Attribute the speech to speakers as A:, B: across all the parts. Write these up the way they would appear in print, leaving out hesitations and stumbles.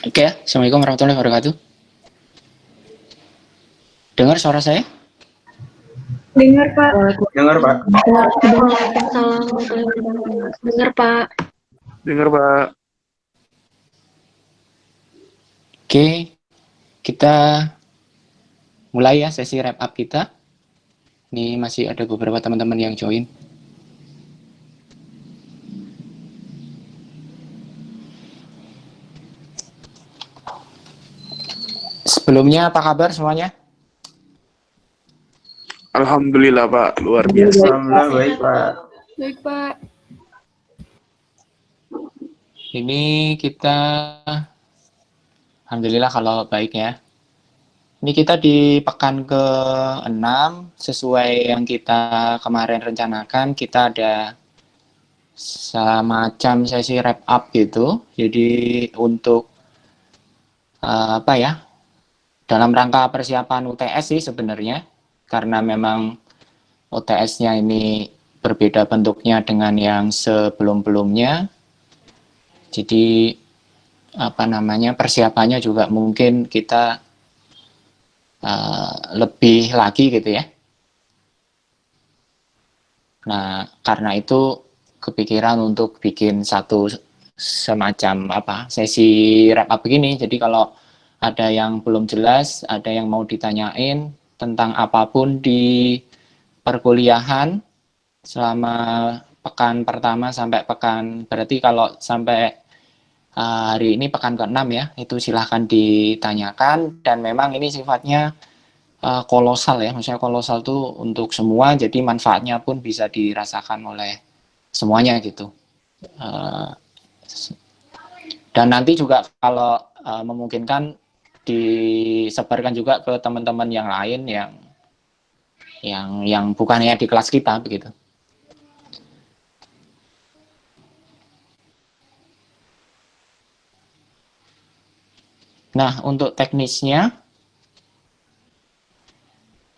A: Oke ya, Assalamualaikum warahmatullahi wabarakatuh. Dengar suara saya?
B: Dengar, Pak.
C: Dengar, Pak.
B: Dengar, Pak.
C: Dengar, Pak.
A: Oke, kita mulai ya sesi wrap up kita. Ini masih ada beberapa teman-teman yang join. Sebelumnya apa kabar semuanya?
C: Alhamdulillah, Pak. Luar biasa.
D: Alhamdulillah baik, Pak.
B: Baik, Pak.
A: Ini kita alhamdulillah kalau baik ya. Ini kita di pekan ke-6 sesuai yang kita kemarin rencanakan, kita ada semacam sesi wrap up gitu. Jadi untuk apa ya? Dalam rangka persiapan UTS sih sebenarnya, karena memang UTS-nya ini berbeda bentuknya dengan yang sebelum-belumnya. Jadi apa namanya, persiapannya juga mungkin kita lebih lagi gitu ya. Nah, karena itu kepikiran untuk bikin satu semacam apa sesi wrap up begini. Jadi kalau ada yang belum jelas, ada yang mau ditanyain tentang apapun di perkuliahan selama pekan pertama sampai pekan, berarti kalau sampai hari ini pekan ke-6 ya, itu silahkan ditanyakan. Dan memang ini sifatnya kolosal ya, maksudnya kolosal tuh untuk semua, jadi manfaatnya pun bisa dirasakan oleh semuanya gitu. Dan nanti juga kalau memungkinkan disebarkan juga ke teman-teman yang lain yang bukannya di kelas kita begitu. Nah, untuk teknisnya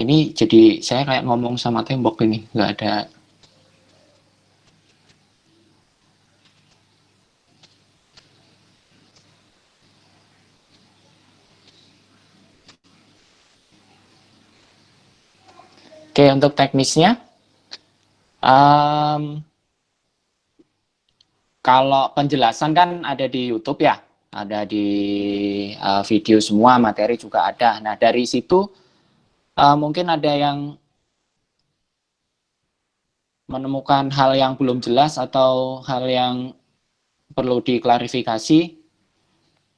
A: ini jadi saya kayak ngomong sama tembok ini, nggak ada. Oke, untuk teknisnya, kalau penjelasan kan ada di YouTube ya, ada di video semua, materi juga ada. Nah, dari situ mungkin ada yang menemukan hal yang belum jelas atau hal yang perlu diklarifikasi,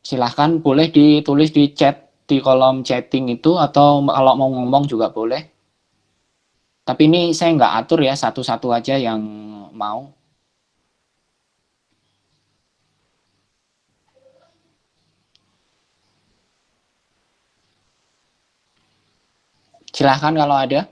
A: silahkan boleh ditulis di chat, di kolom chatting itu, atau kalau mau ngomong juga boleh. Tapi ini saya nggak atur ya, satu-satu aja yang mau. Silahkan kalau ada.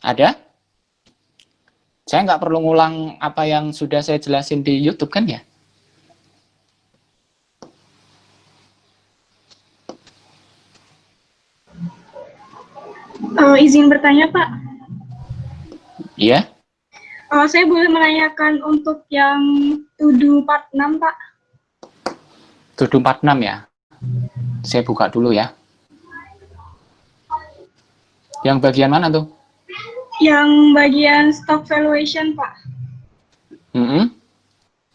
A: Ada? Saya nggak perlu ngulang apa yang sudah saya jelasin di YouTube kan ya?
B: Izin bertanya, Pak.
A: Iya,
B: Saya boleh menanyakan untuk yang tuduh part 6, Pak?
A: tuduh 46 ya. Saya buka dulu ya. Yang bagian mana tuh?
B: Yang bagian stock valuation, Pak.
A: Mm-mm.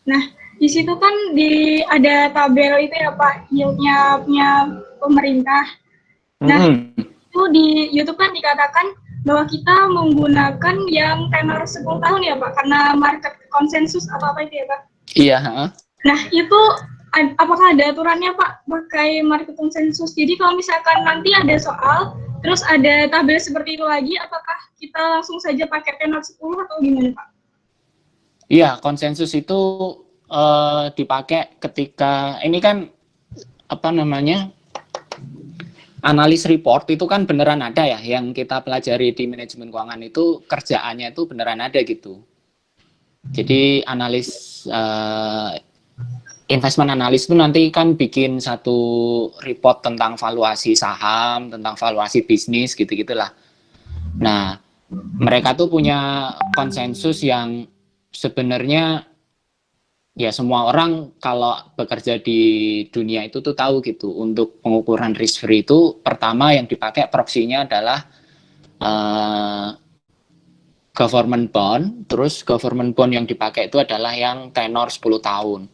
B: Nah, di situ kan ada tabel itu ya, Pak, yield-nya punya pemerintah. Nah,
A: Mm-mm.
B: itu di YouTube kan dikatakan bahwa kita menggunakan yang tenor 10 tahun ya, Pak, karena market konsensus atau apa itu ya, Pak?
A: Iya, heeh.
B: Nah, itu apakah ada aturannya, Pak, pakai market konsensus? Jadi kalau misalkan nanti ada soal, terus ada tabel seperti itu lagi, apakah kita langsung saja pakai tenor 10 atau gimana, Pak?
A: Iya, konsensus itu dipakai ketika ini kan apa namanya, analis report itu kan beneran ada ya, yang kita pelajari di manajemen keuangan itu kerjaannya itu beneran ada gitu. Jadi analis investment analis itu nanti kan bikin satu report tentang valuasi saham, tentang valuasi bisnis gitu-gitulah. Nah, mereka tuh punya konsensus yang sebenarnya ya semua orang kalau bekerja di dunia itu tuh tahu gitu. Untuk pengukuran risk free itu pertama yang dipakai proksinya adalah government bond. Terus government bond yang dipakai itu adalah yang tenor 10 tahun.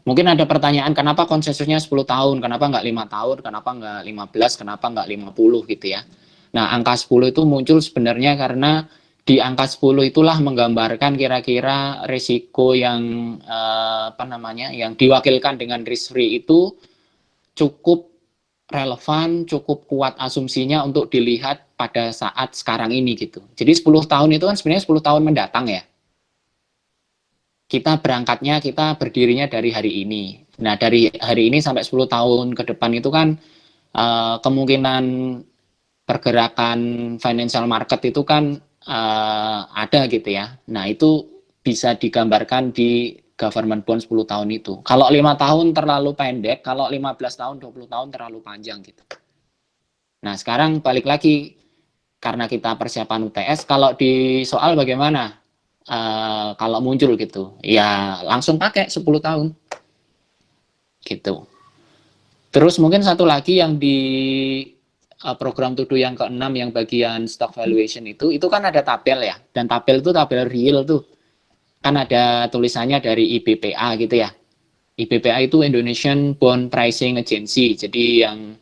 A: Mungkin ada pertanyaan kenapa konsensusnya 10 tahun, kenapa nggak 5 tahun, kenapa nggak 15, kenapa nggak 50 gitu ya. Nah, angka 10 itu muncul sebenarnya karena di angka 10 itulah menggambarkan kira-kira risiko yang yang diwakilkan dengan risk free itu cukup relevan, cukup kuat asumsinya untuk dilihat pada saat sekarang ini gitu. Jadi 10 tahun itu kan sebenarnya 10 tahun mendatang ya. Kita berangkatnya, kita berdirinya dari hari ini. Nah, dari hari ini sampai 10 tahun ke depan itu kan kemungkinan pergerakan financial market itu kan ada gitu ya. Nah, itu bisa digambarkan di government bond 10 tahun itu. Kalau 5 tahun terlalu pendek, kalau 15 tahun, 20 tahun terlalu panjang gitu. Nah, sekarang balik lagi, karena kita persiapan UTS, kalau di soal bagaimana? Kalau muncul gitu, ya langsung pakai 10 tahun. Gitu. Terus mungkin satu lagi yang di program tuduh yang ke-6 yang bagian stock valuation itu kan ada tabel ya, dan tabel itu tabel real tuh, kan ada tulisannya dari IBPA gitu ya. IBPA itu Indonesian Bond Pricing Agency, jadi yang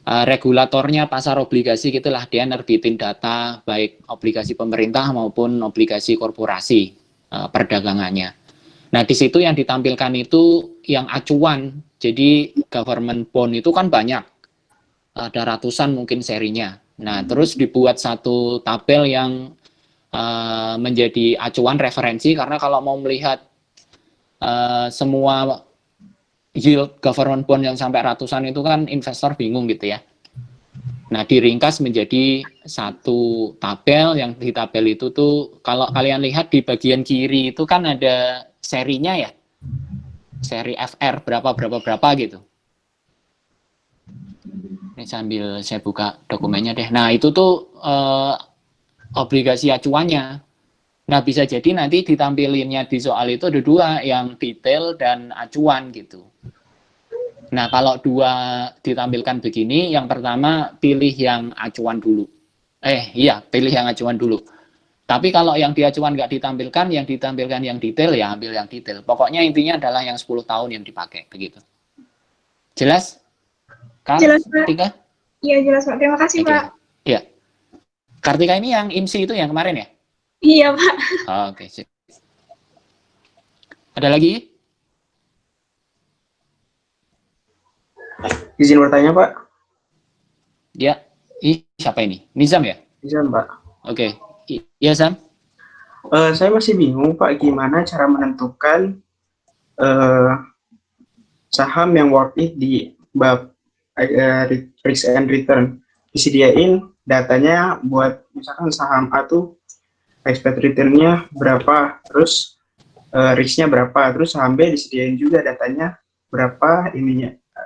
A: regulatornya pasar obligasi gitulah, dia nerbitin data baik obligasi pemerintah maupun obligasi korporasi perdagangannya. Nah, di situ yang ditampilkan itu yang acuan. Jadi government bond itu kan banyak, ada ratusan mungkin serinya. Nah, terus dibuat satu tabel yang menjadi acuan referensi, karena kalau mau melihat semua yield government bond yang sampai ratusan itu kan investor bingung gitu ya. Nah, diringkas menjadi satu tabel, yang di tabel itu tuh kalau kalian lihat di bagian kiri itu kan ada serinya ya. Seri FR berapa gitu. Ini sambil saya buka dokumennya deh. Nah, itu tuh obligasi acuannya. Nah, bisa jadi nanti ditampilinnya di soal itu ada dua, yang detail dan acuan gitu. Nah, kalau dua ditampilkan begini, yang pertama pilih yang acuan dulu. Pilih yang acuan dulu. Tapi kalau yang di acuan nggak ditampilkan, yang ditampilkan yang detail, ya ambil yang detail. Pokoknya intinya adalah yang 10 tahun yang dipakai, begitu. Jelas?
B: Jelas, Pak.
A: Kartika?
B: Iya, jelas, Pak. Terima kasih, Pak.
A: Iya. Kartika ini yang IMSI itu yang kemarin ya?
B: Iya, Pak.
A: Oke, sip. Ada lagi?
C: Izin bertanya, Pak.
A: Ya. Siapa ini? Nizam ya?
C: Izin, Pak.
A: Oke. Iya, Sam?
C: Saya masih bingung, Pak, gimana cara menentukan saham yang worth it di bab risk and return. Disediain datanya buat misalkan saham A tuh expected return-nya berapa, terus risk-nya berapa, terus saham B disediain juga datanya berapa,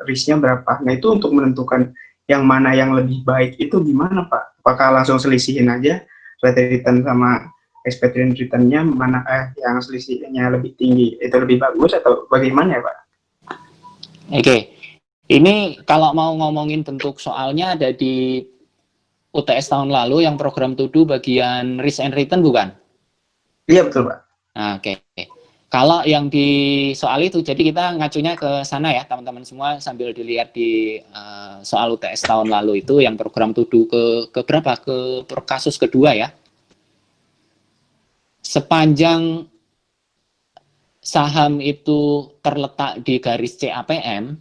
C: risk-nya berapa. Nah, itu untuk menentukan yang mana yang lebih baik itu gimana, Pak? apakah langsung selisihin aja rate return sama expected return-nya, mana yang selisihnya lebih tinggi itu lebih bagus atau bagaimana ya Pak?
A: Oke, ini kalau mau ngomongin bentuk soalnya ada di UTS tahun lalu yang program to-do bagian risk and return bukan?
C: Iya betul Pak.
A: Nah, oke. Kalau yang di soal itu, jadi kita ngacunya ke sana ya teman-teman semua sambil dilihat di soal UTS tahun lalu itu yang program to-do ke berapa? Ke kasus kedua ya. Sepanjang saham itu terletak di garis CAPM,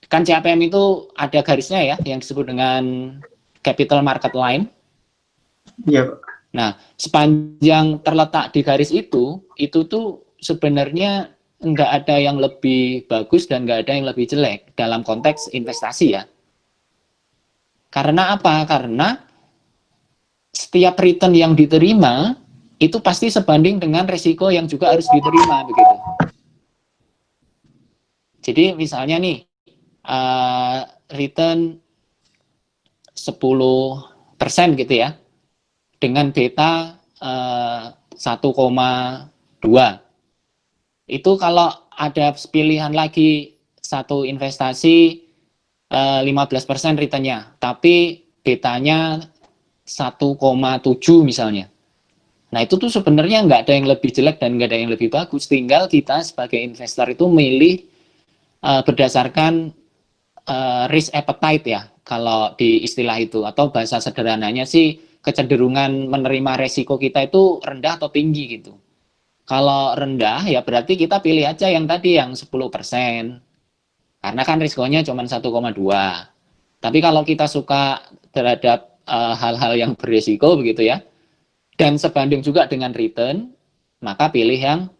A: kan CAPM itu ada garisnya ya yang disebut dengan capital market line.
C: Iya Pak.
A: Nah, sepanjang terletak di garis itu tuh sebenarnya nggak ada yang lebih bagus dan nggak ada yang lebih jelek dalam konteks investasi ya. Karena apa? Karena setiap return yang diterima itu pasti sebanding dengan resiko yang juga harus diterima begitu. Jadi misalnya nih return 10% gitu ya, dengan beta 1,2. Itu kalau ada pilihan lagi satu investasi 15% returnnya, tapi betanya 1,7 misalnya. Nah itu tuh sebenarnya nggak ada yang lebih jelek dan nggak ada yang lebih bagus. Tinggal kita sebagai investor itu milih berdasarkan risk appetite ya, kalau di istilah itu, atau bahasa sederhananya sih kecenderungan menerima resiko kita itu rendah atau tinggi gitu. Kalau rendah ya berarti kita pilih aja yang tadi yang 10%. Karena kan risikonya cuma 1,2. Tapi kalau kita suka terhadap hal-hal yang berisiko begitu ya, dan sebanding juga dengan return, maka pilih yang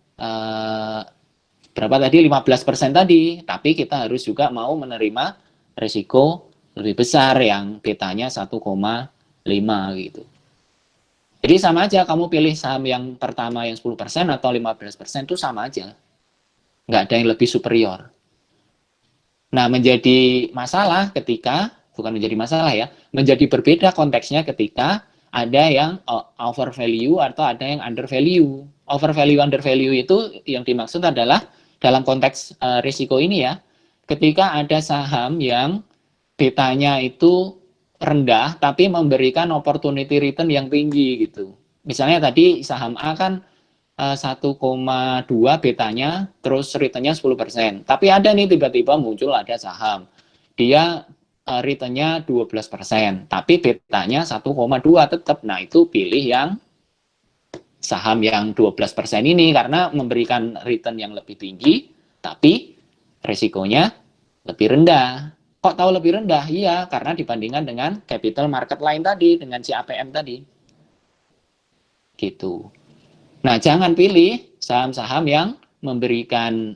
A: berapa tadi? 15% tadi. Tapi kita harus juga mau menerima risiko lebih besar yang betanya 1,5 gitu. Jadi sama aja kamu pilih saham yang pertama yang 10% atau 15% itu sama aja. Nggak ada yang lebih superior. Nah, menjadi masalah ketika, bukan menjadi masalah ya, menjadi berbeda konteksnya ketika ada yang over value atau ada yang under value. Over value, under value itu yang dimaksud adalah dalam konteks risiko ini ya, ketika ada saham yang betanya itu rendah tapi memberikan opportunity return yang tinggi gitu. Misalnya tadi saham A kan 1,2 betanya, terus returnnya 10%. Tapi ada nih tiba-tiba muncul ada saham, dia returnnya 12%, tapi betanya 1,2 tetap. Nah itu pilih yang saham yang 12% ini karena memberikan return yang lebih tinggi, tapi resikonya lebih rendah. Kok tahu lebih rendah? Iya, karena dibandingkan dengan capital market line tadi, dengan CAPM tadi. Gitu. Nah, jangan pilih saham-saham yang memberikan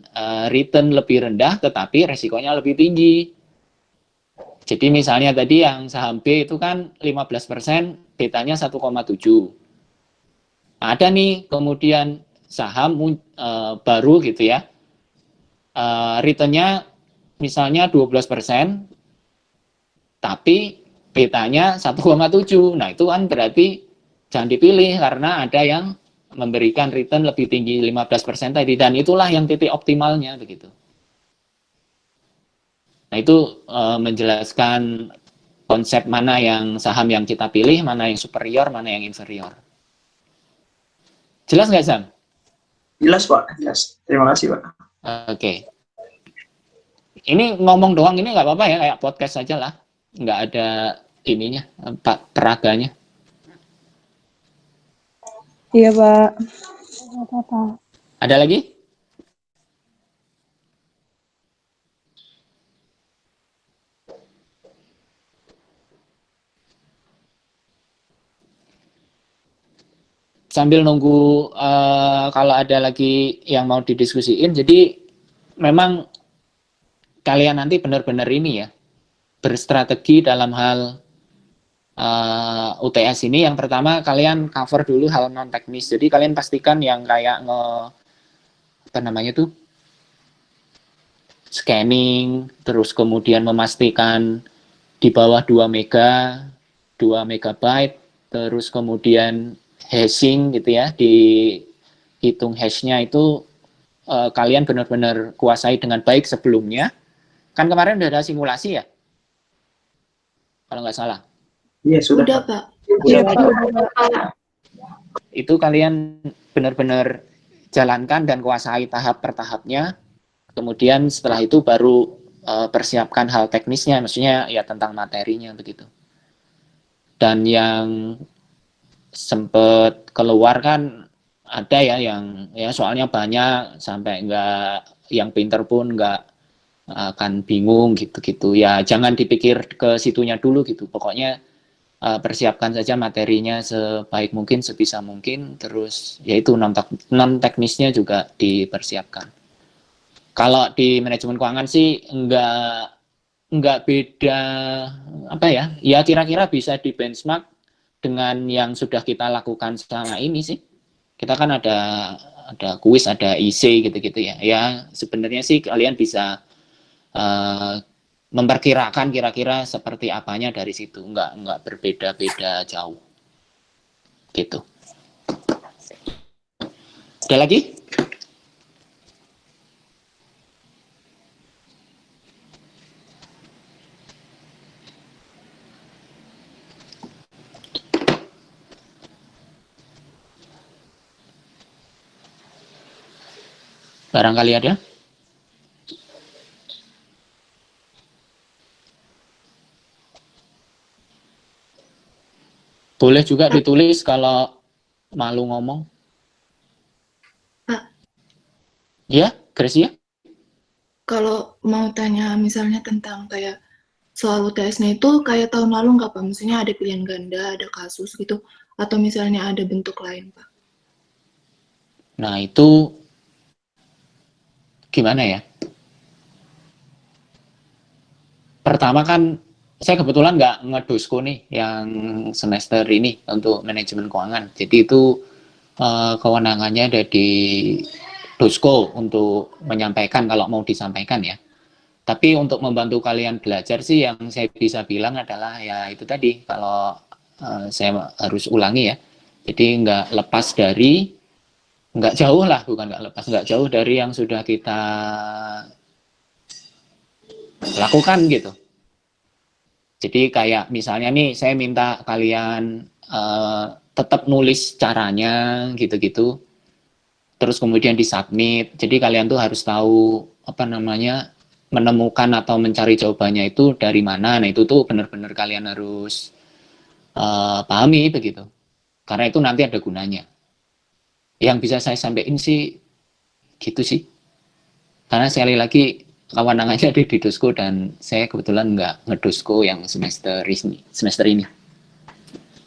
A: return lebih rendah, tetapi resikonya lebih tinggi. Jadi misalnya tadi yang saham B itu kan 15%, betanya 1,7. Ada nih kemudian saham baru gitu ya, returnnya misalnya 12%, tapi betanya 1,7. Nah, itu kan berarti jangan dipilih karena ada yang memberikan return lebih tinggi 15% tadi, dan itulah yang titik optimalnya begitu. Nah, itu menjelaskan konsep mana yang saham yang kita pilih, mana yang superior, mana yang inferior. Jelas nggak, Sam?
C: Jelas Pak, jelas. Terima kasih Pak.
A: Oke. Ini ngomong doang ini nggak apa-apa ya, kayak podcast saja lah. Nggak ada ininya, peraganya.
D: Iya, Pak. Nggak apa-apa.
A: Ada lagi? Sambil nunggu kalau ada lagi yang mau didiskusiin, jadi memang kalian nanti benar-benar ini ya, berstrategi dalam hal UTS ini. Yang pertama kalian cover dulu hal non teknis. Jadi kalian pastikan yang kayak scanning, terus kemudian memastikan di bawah 2 mega 2 megabyte, terus kemudian hashing gitu ya, dihitung hashnya itu kalian benar-benar kuasai dengan baik sebelumnya. Kan kemarin udah ada simulasi ya, kalau nggak salah.
C: Iya, sudah,
E: Udah,
C: Pak.
E: Pak.
D: Iya,
B: Pak.
D: Pak.
A: Itu kalian benar-benar jalankan dan kuasai tahap per tahapnya. Kemudian setelah itu baru persiapkan hal teknisnya, maksudnya ya tentang materinya begitu. Dan yang sempat keluar kan ada ya yang ya soalnya banyak sampai yang pinter pun nggak akan bingung gitu-gitu. Ya jangan dipikir ke situnya dulu gitu. Pokoknya persiapkan saja materinya sebaik mungkin, sebisa mungkin, terus yaitu non teknisnya juga dipersiapkan. Kalau di manajemen keuangan sih nggak beda apa ya? Ya kira-kira bisa di benchmark dengan yang sudah kita lakukan selama ini sih. Kita kan ada kuis, ada IC gitu-gitu ya. Ya sebenarnya sih kalian bisa memperkirakan kira-kira seperti apanya dari situ, nggak berbeda-beda jauh gitu. Ada lagi? Barangkali ada? Boleh juga ditulis kalau malu ngomong.
E: Pak.
A: Ya, Gracia?
E: Kalau mau tanya misalnya tentang kayak soal UTS-nya itu kayak tahun lalu nggak Pak? Maksudnya ada pilihan ganda, ada kasus gitu, atau misalnya ada bentuk lain Pak?
A: Nah itu gimana ya? Pertama kan saya kebetulan nggak ngedosko nih yang semester ini untuk manajemen keuangan. Jadi itu kewenangannya ada di dosko untuk menyampaikan kalau mau disampaikan ya. Tapi untuk membantu kalian belajar sih yang saya bisa bilang adalah ya itu tadi, kalau saya harus ulangi ya. Jadi nggak jauh dari yang sudah kita lakukan gitu. Jadi kayak misalnya nih saya minta kalian tetap nulis caranya gitu-gitu, terus kemudian disubmit. Jadi kalian tuh harus tahu apa namanya, menemukan atau mencari jawabannya itu dari mana. Nah itu tuh benar-benar kalian harus pahami begitu, karena itu nanti ada gunanya. Yang bisa saya sampaikan sih gitu sih, karena sekali lagi kewenangannya ada di dosko dan saya kebetulan nggak ngedosko yang semester ini.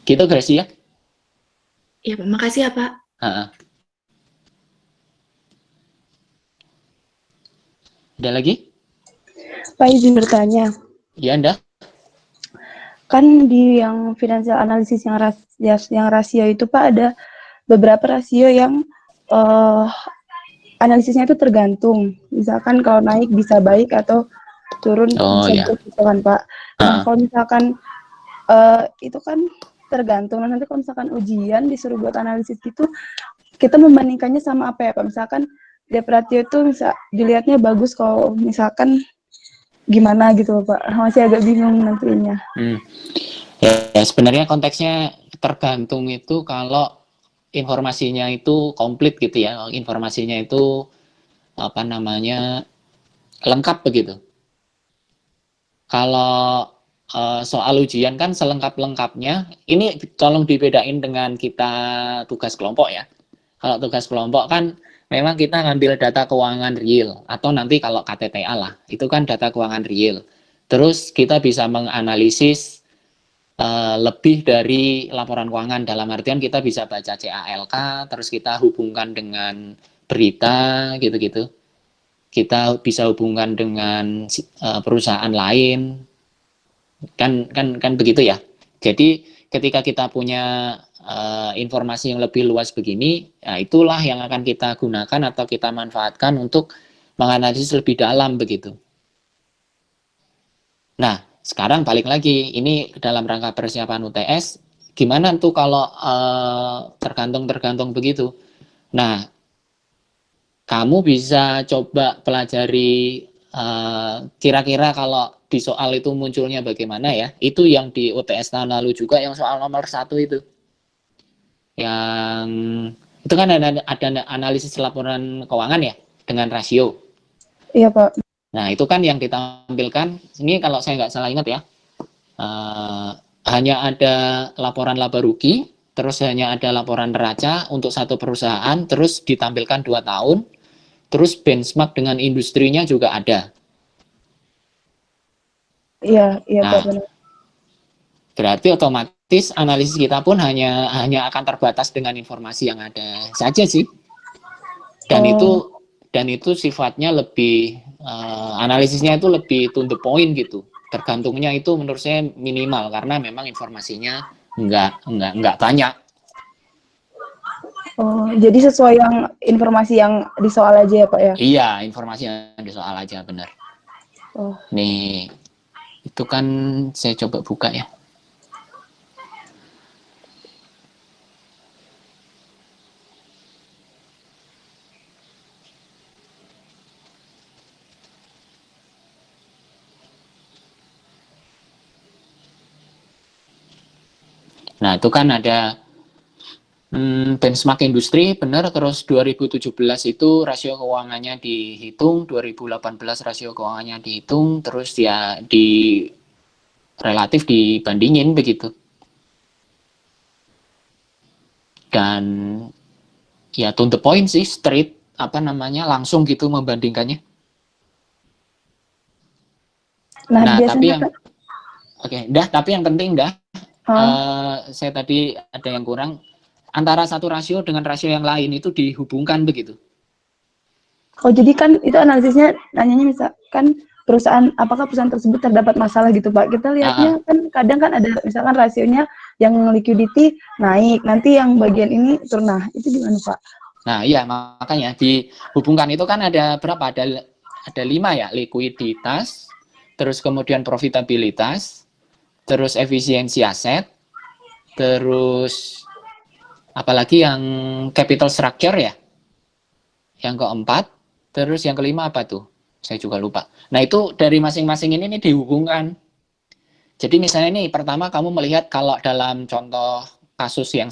A: Gitu Gracia ya?
E: Iya Pak, makasih ya Pak.
A: Ada lagi?
D: Pak izin bertanya.
A: Ya Anda?
D: Kan di yang financial analysis yang rasio itu Pak ada beberapa rasio yang analisisnya itu tergantung. Misalkan kalau naik bisa baik atau turun bisa
A: ya.
D: buruk gitu kan Pak. Nah kalau misalkan itu kan tergantung. Nah, nanti kalau misalkan ujian disuruh buat analisis gitu, kita membandingkannya sama apa ya Pak? Misalkan dep ratio itu dilihatnya bagus, kalau misalkan gimana gitu Pak? Masih agak bingung nantinya.
A: Ya sebenarnya konteksnya tergantung itu kalau informasinya itu komplit gitu ya, informasinya itu apa namanya lengkap begitu. Kalau soal ujian kan selengkap-lengkapnya, ini tolong dibedain dengan kita tugas kelompok ya. Kalau tugas kelompok kan memang kita ngambil data keuangan real, atau nanti kalau KTTA lah, itu kan data keuangan real. Terus kita bisa menganalisis lebih dari laporan keuangan, dalam artian kita bisa baca CALK, terus kita hubungkan dengan berita gitu-gitu. Kita bisa hubungkan dengan perusahaan lain, kan begitu ya. Jadi ketika kita punya informasi yang lebih luas begini, ya itulah yang akan kita gunakan atau kita manfaatkan untuk menganalisis lebih dalam begitu. Nah, sekarang balik lagi, ini dalam rangka persiapan UTS, gimana tuh kalau tergantung begitu. Nah, kamu bisa coba pelajari kira-kira kalau di soal itu munculnya bagaimana ya. Itu yang di UTS tahun lalu juga, yang soal nomor 1 itu. Yang itu kan ada analisis laporan keuangan ya, dengan rasio.
D: Iya, Pak.
A: Nah, itu kan yang ditampilkan, ini kalau saya nggak salah ingat ya, hanya ada laporan laba rugi, terus hanya ada laporan neraca untuk satu perusahaan, terus ditampilkan 2 tahun, terus benchmark dengan industrinya juga ada.
D: Iya, Pak,
A: Nah,
D: benar.
A: berarti otomatis analisis kita pun hanya akan terbatas dengan informasi yang ada saja sih. Dan itu sifatnya lebih analisisnya itu lebih to the point gitu. Tergantungnya itu menurut saya minimal karena memang informasinya nggak banyak.
D: Oh, jadi sesuai yang informasi yang di soal aja ya, Pak ya?
A: Iya, informasi yang di soal aja benar.
D: Oh.
A: Nih, itu kan saya coba buka ya. Nah, itu kan ada benchmark industri, benar, terus 2017 itu rasio keuangannya dihitung, 2018 rasio keuangannya dihitung, terus ya relatif dibandingin begitu. Dan ya to the point sih, straight, langsung gitu membandingkannya. Nah, tapi yang penting saya tadi ada yang kurang, antara satu rasio dengan rasio yang lain itu dihubungkan begitu.
D: Oh, jadi kan itu analisisnya nanyanya misalkan apakah perusahaan tersebut terdapat masalah gitu, Pak. Kita lihatnya kan kadang kan ada misalkan rasionya yang liquidity naik, nanti yang bagian ini turun. Nah, itu gimana, Pak?
A: Nah, iya, makanya dihubungkan itu kan ada berapa? Ada 5 ya, likuiditas, terus kemudian profitabilitas, terus efisiensi aset, terus apalagi yang capital structure ya, yang keempat, terus yang kelima apa tuh? Saya juga lupa. Nah, itu dari masing-masing ini dihubungkan. Jadi misalnya nih, pertama kamu melihat kalau dalam contoh kasus 1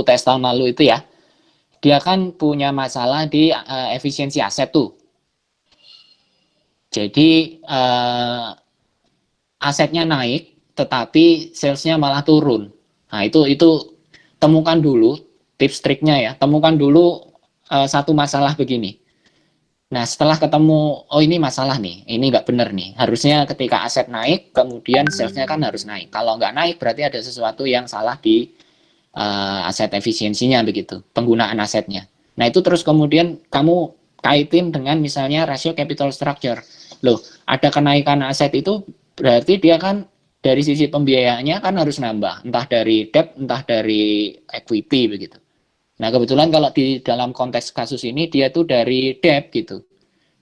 A: tes tahun lalu itu ya, dia kan punya masalah di efisiensi aset tuh. Jadi asetnya naik, tetapi salesnya malah turun. Nah, itu temukan dulu, tips triknya ya, temukan dulu satu masalah begini. Nah, setelah ketemu, oh ini masalah nih, ini nggak benar nih. Harusnya ketika aset naik, kemudian salesnya kan harus naik. Kalau nggak naik, berarti ada sesuatu yang salah di aset efisiensinya begitu, penggunaan asetnya. Nah, itu terus kemudian kamu kaitin dengan misalnya rasio capital structure. Loh, ada kenaikan aset itu berarti dia kan dari sisi pembiayaannya kan harus nambah, entah dari debt, entah dari equity begitu. Nah, kebetulan kalau di dalam konteks kasus ini dia tuh dari debt gitu.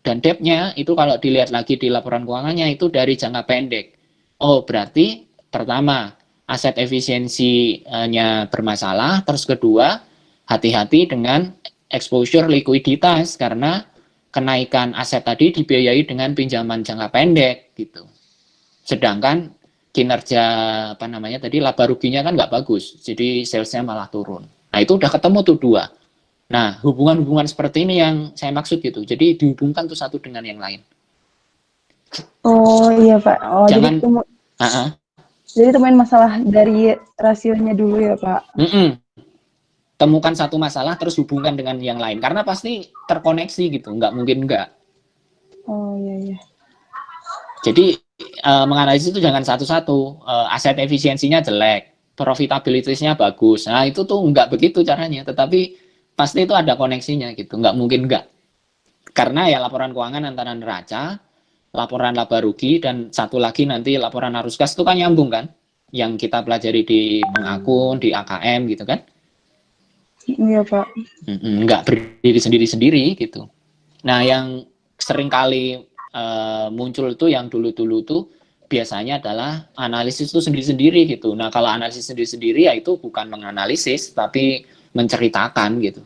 A: Dan debt-nya itu kalau dilihat lagi di laporan keuangannya itu dari jangka pendek. Oh, berarti pertama, aset efisiensinya bermasalah, terus kedua, hati-hati dengan exposure likuiditas karena kenaikan aset tadi dibiayai dengan pinjaman jangka pendek gitu. Sedangkan kinerja laba ruginya kan nggak bagus, jadi salesnya malah turun. Nah, itu udah ketemu tuh 2. Nah, hubungan-hubungan seperti ini yang saya maksud gitu. Jadi dihubungkan tuh satu dengan yang lain.
D: Oh iya, Pak. Oh,
A: Jangan,
D: jadi temuin masalah dari rasionya dulu ya, Pak.
A: Temukan satu masalah terus hubungkan dengan yang lain karena pasti terkoneksi gitu, nggak mungkin nggak.
D: Oh iya.
A: Jadi menganalisis itu jangan satu-satu. Aset efisiensinya jelek, profitabilitasnya bagus. Nah, itu tuh nggak begitu caranya, tetapi pasti itu ada koneksinya gitu, nggak mungkin nggak. Karena ya laporan keuangan antara neraca, laporan laba rugi, dan satu lagi nanti laporan arus kas itu kan nyambung kan, yang kita pelajari di pengakun, di AKM gitu kan.
D: Iya, Pak.
A: Nggak berdiri sendiri-sendiri gitu. Nah, yang sering kali muncul itu yang dulu-dulu tuh biasanya adalah analisis itu sendiri-sendiri gitu. Nah, kalau analisis sendiri-sendiri ya itu bukan menganalisis tapi menceritakan gitu.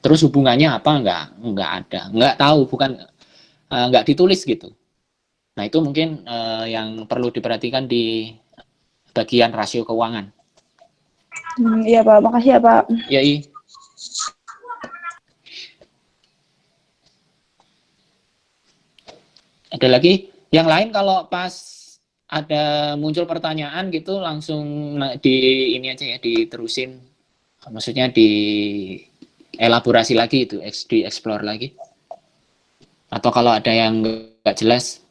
A: Terus hubungannya apa? Enggak ada. Enggak tahu, bukan enggak ditulis gitu. Nah, itu mungkin yang perlu diperhatikan di bagian rasio keuangan.
D: Iya Pak, makasih ya Pak.
A: Ya, ada lagi? Yang lain kalau pas ada muncul pertanyaan gitu langsung di ini aja ya, diterusin. Maksudnya di elaborasi lagi itu, di explore lagi. Atau kalau ada yang nggak jelas.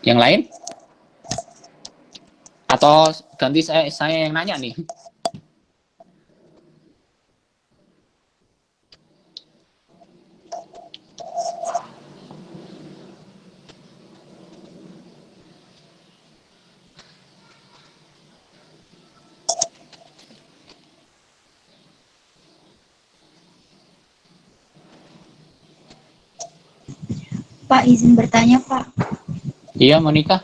A: Yang lain? Atau ganti saya yang nanya nih?
F: Pak, izin bertanya Pak.
A: Iya, Monica.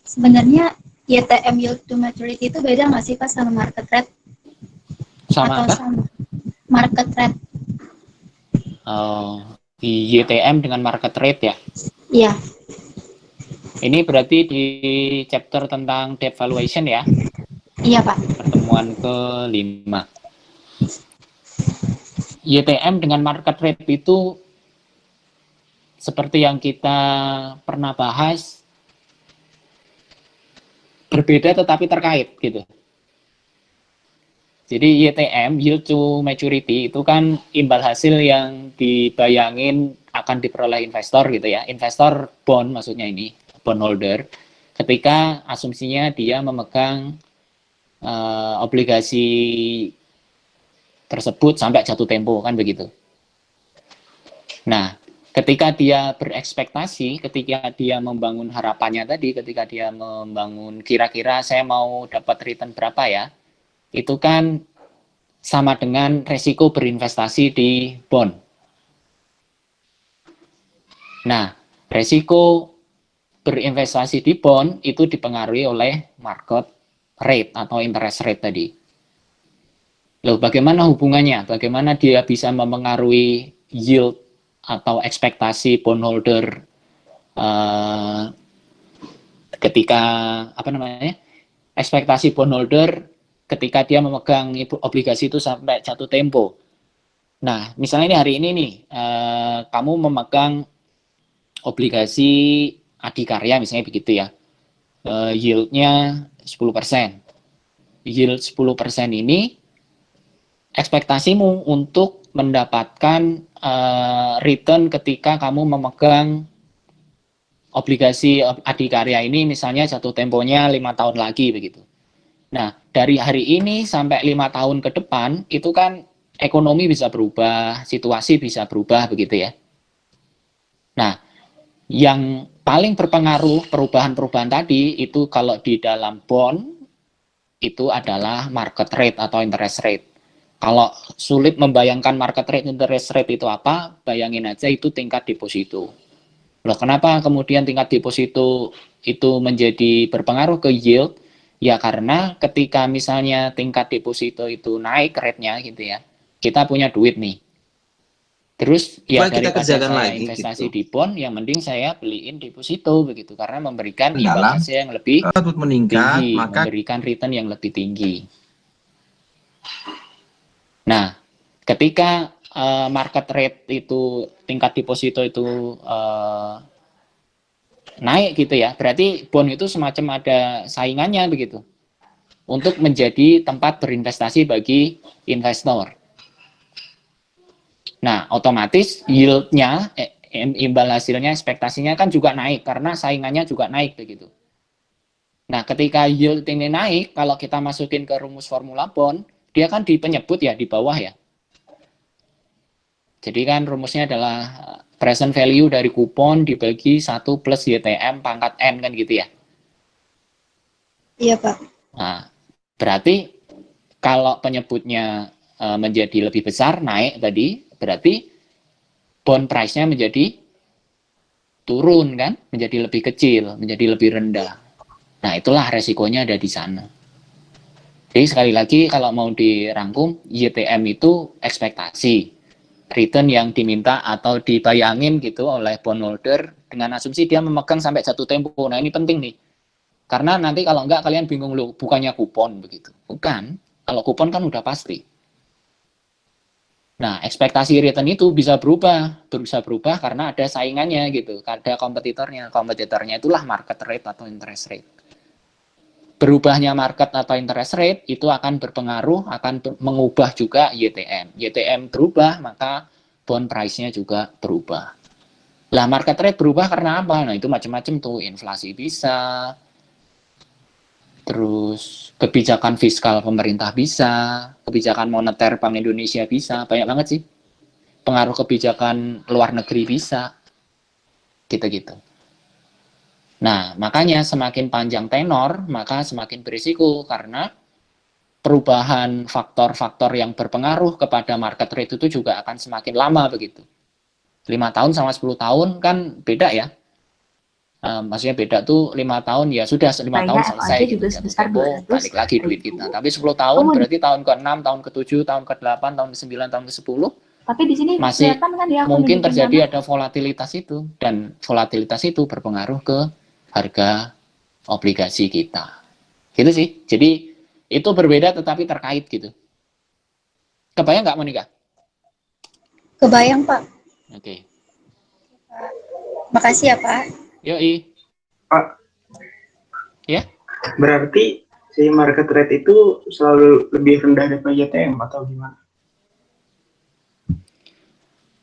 F: Sebenarnya YTM Yield to Maturity itu beda nggak sih Pak sama market rate?
A: Sama
F: atau
A: apa?
F: sama market rate?
A: Di YTM dengan market rate ya?
F: Iya.
A: Ini berarti di chapter tentang debt valuation ya?
F: Iya Pak.
A: Pertemuan ke-5. YTM dengan market rate itu seperti yang kita pernah bahas, berbeda tetapi terkait gitu. Jadi YTM, yield to maturity, itu kan imbal hasil yang dibayangin akan diperoleh investor gitu ya. Investor bond maksudnya ini, bondholder. Ketika asumsinya dia memegang obligasi tersebut sampai jatuh tempo, kan begitu. Nah, ketika dia berekspektasi, ketika dia membangun harapannya tadi, ketika dia membangun kira-kira saya mau dapat return berapa ya, itu kan sama dengan resiko berinvestasi di bond. Nah, resiko berinvestasi di bond itu dipengaruhi oleh market rate atau interest rate tadi. Loh, bagaimana hubungannya? Bagaimana dia bisa mempengaruhi yield atau ekspektasi bondholder ketika ekspektasi bondholder ketika dia memegang obligasi itu sampai jatuh tempo. Nah, misalnya ini hari ini nih, kamu memegang obligasi adikarya misalnya begitu ya, yieldnya 10%. Yield 10% ini ekspektasimu untuk mendapatkan return ketika kamu memegang obligasi adikarya ini misalnya jatuh temponya 5 tahun lagi begitu. Nah, dari hari ini sampai 5 tahun ke depan, itu kan ekonomi bisa berubah, situasi bisa berubah, begitu ya. Nah, yang paling berpengaruh perubahan-perubahan tadi, itu kalau di dalam bond, itu adalah market rate atau interest rate. Kalau sulit membayangkan market rate, interest rate itu apa, bayangin aja itu tingkat deposito. Loh, kenapa kemudian tingkat deposito itu menjadi berpengaruh ke yield? Ya karena ketika misalnya tingkat deposito itu naik rate-nya gitu ya, kita punya duit nih. Terus ya daripada saya investasi di bond, yang mending saya beliin deposito begitu, karena memberikan imbal hasil yang lebih tinggi, memberikan return yang lebih tinggi. Nah, ketika market rate itu, tingkat deposito itu naik gitu ya, berarti bond itu semacam ada saingannya begitu untuk menjadi tempat berinvestasi bagi investor. Nah, otomatis yieldnya, imbal hasilnya, ekspektasinya kan juga naik karena saingannya juga naik begitu. Nah, ketika yield ini naik, kalau kita masukin ke rumus formula bond, dia kan di penyebut ya, di bawah ya. Jadi kan rumusnya adalah present value dari kupon dibagi 1 plus YTM pangkat N kan gitu ya.
F: Iya, Pak.
A: Nah, berarti kalau penyebutnya menjadi lebih besar, naik tadi, berarti bond price-nya menjadi turun kan, menjadi lebih kecil, menjadi lebih rendah. Nah, itulah resikonya ada di sana. Jadi sekali lagi kalau mau dirangkum, YTM itu ekspektasi. Return yang diminta atau dibayangin gitu oleh bondholder dengan asumsi dia memegang sampai jatuh tempo. Nah, ini penting nih. Karena nanti kalau enggak kalian bingung loh, bukannya kupon begitu. Bukan. Kalau kupon kan udah pasti. Nah, ekspektasi return itu bisa berubah karena ada saingannya gitu, ada kompetitornya. Kompetitornya itulah market rate atau interest rate. Berubahnya market atau interest rate itu akan berpengaruh, akan mengubah juga YTM. YTM berubah, maka bond price-nya juga berubah. Lah, market rate berubah karena apa? Nah, itu macam-macam tuh, inflasi bisa, terus kebijakan fiskal pemerintah bisa, kebijakan moneter Bank Indonesia bisa, banyak banget sih. Pengaruh kebijakan luar negeri bisa, gitu-gitu. Nah, makanya semakin panjang tenor, maka semakin berisiko karena perubahan faktor-faktor yang berpengaruh kepada market rate itu juga akan semakin lama begitu. 5 tahun sama 10 tahun kan beda ya. Maksudnya beda tuh 5 tahun ya sudah 5 tahun selesai gitu, jatuh tempo balik lagi duit kita. Tapi 10 tahun berarti tahun ke-6, tahun ke-7, tahun ke-8, tahun ke-9, tahun ke-10
G: Tapi di sini
A: masih
G: kelihatan kan ya, aku
A: mungkin
G: nunjukin
A: terjadi
G: sana.
A: ada volatilitas itu, dan volatilitas itu berpengaruh ke harga obligasi kita. Gitu sih. Jadi itu berbeda tetapi terkait gitu. Kebayang nggak, Monica?
F: Kebayang, Pak.
A: Oke.
F: Makasih ya, Pak.
A: Yoi.
C: Pak,
A: Ya.
C: berarti si market rate itu selalu lebih rendah daripada YTM atau gimana?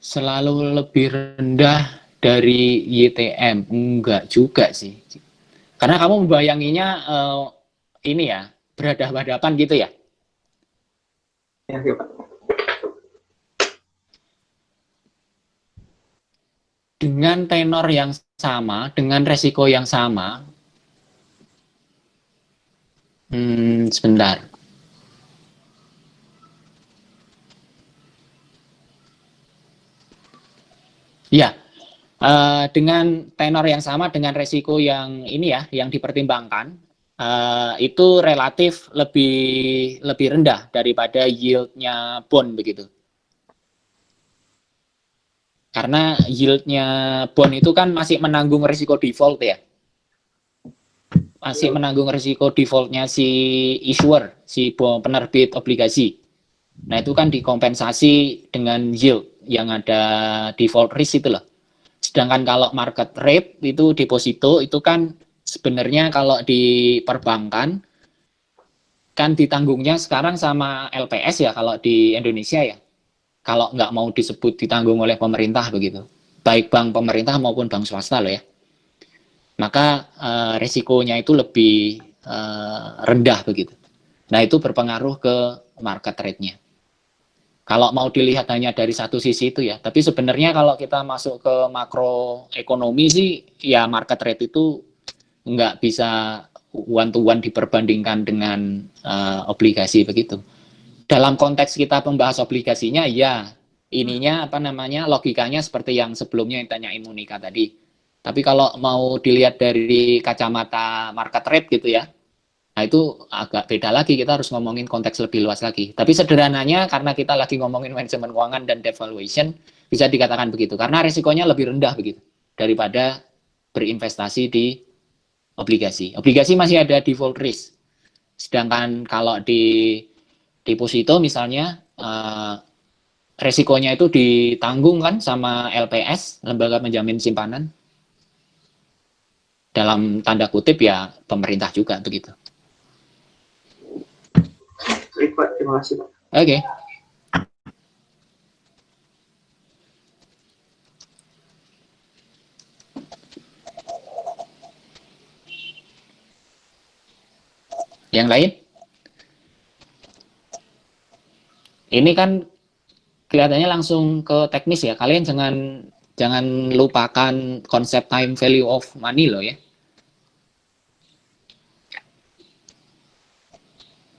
A: Selalu lebih rendah dari YTM. Enggak juga sih. Karena kamu membayanginya ini ya, berhadapan-hadapan gitu ya.
C: Ya, oke, Pak.
A: Dengan tenor yang sama, dengan resiko yang sama. Sebentar. Ya, dengan tenor yang sama, dengan resiko yang ini ya, yang dipertimbangkan, itu relatif lebih rendah daripada yield-nya bond begitu. Karena yield-nya bond itu kan masih menanggung risiko default ya. Masih menanggung risiko default-nya si issuer, si penerbit obligasi. Nah, itu kan dikompensasi dengan yield yang ada default risk itu loh. Sedangkan kalau market rate itu deposito itu kan sebenarnya kalau di perbankan kan ditanggungnya sekarang sama LPS ya kalau di Indonesia ya. Kalau nggak mau disebut ditanggung oleh pemerintah begitu. Baik bank pemerintah maupun bank swasta loh ya. Maka resikonya itu lebih rendah begitu. Nah, itu berpengaruh ke market rate-nya. Kalau mau dilihat hanya dari satu sisi itu ya, tapi sebenarnya kalau kita masuk ke makroekonomi sih, ya market rate itu nggak bisa one to one diperbandingkan dengan obligasi begitu. Dalam konteks kita membahas obligasinya, ya ininya apa namanya logikanya seperti yang sebelumnya yang tanyain Monica tadi. Tapi kalau mau dilihat dari kacamata market rate gitu ya, nah itu agak beda lagi, kita harus ngomongin konteks lebih luas lagi. Tapi sederhananya karena kita lagi ngomongin manajemen keuangan dan devaluation, bisa dikatakan begitu. Karena risikonya lebih rendah begitu daripada berinvestasi di obligasi. Obligasi masih ada default risk. Sedangkan kalau di deposito misalnya, risikonya itu ditanggung kan sama LPS, lembaga penjamin simpanan. Dalam tanda kutip ya pemerintah juga begitu.
C: Baik, Pak. Terima kasih, Pak.
A: Oke. Yang lain? Ini kan kelihatannya langsung ke teknis ya. Kalian jangan lupakan konsep time value of money loh ya.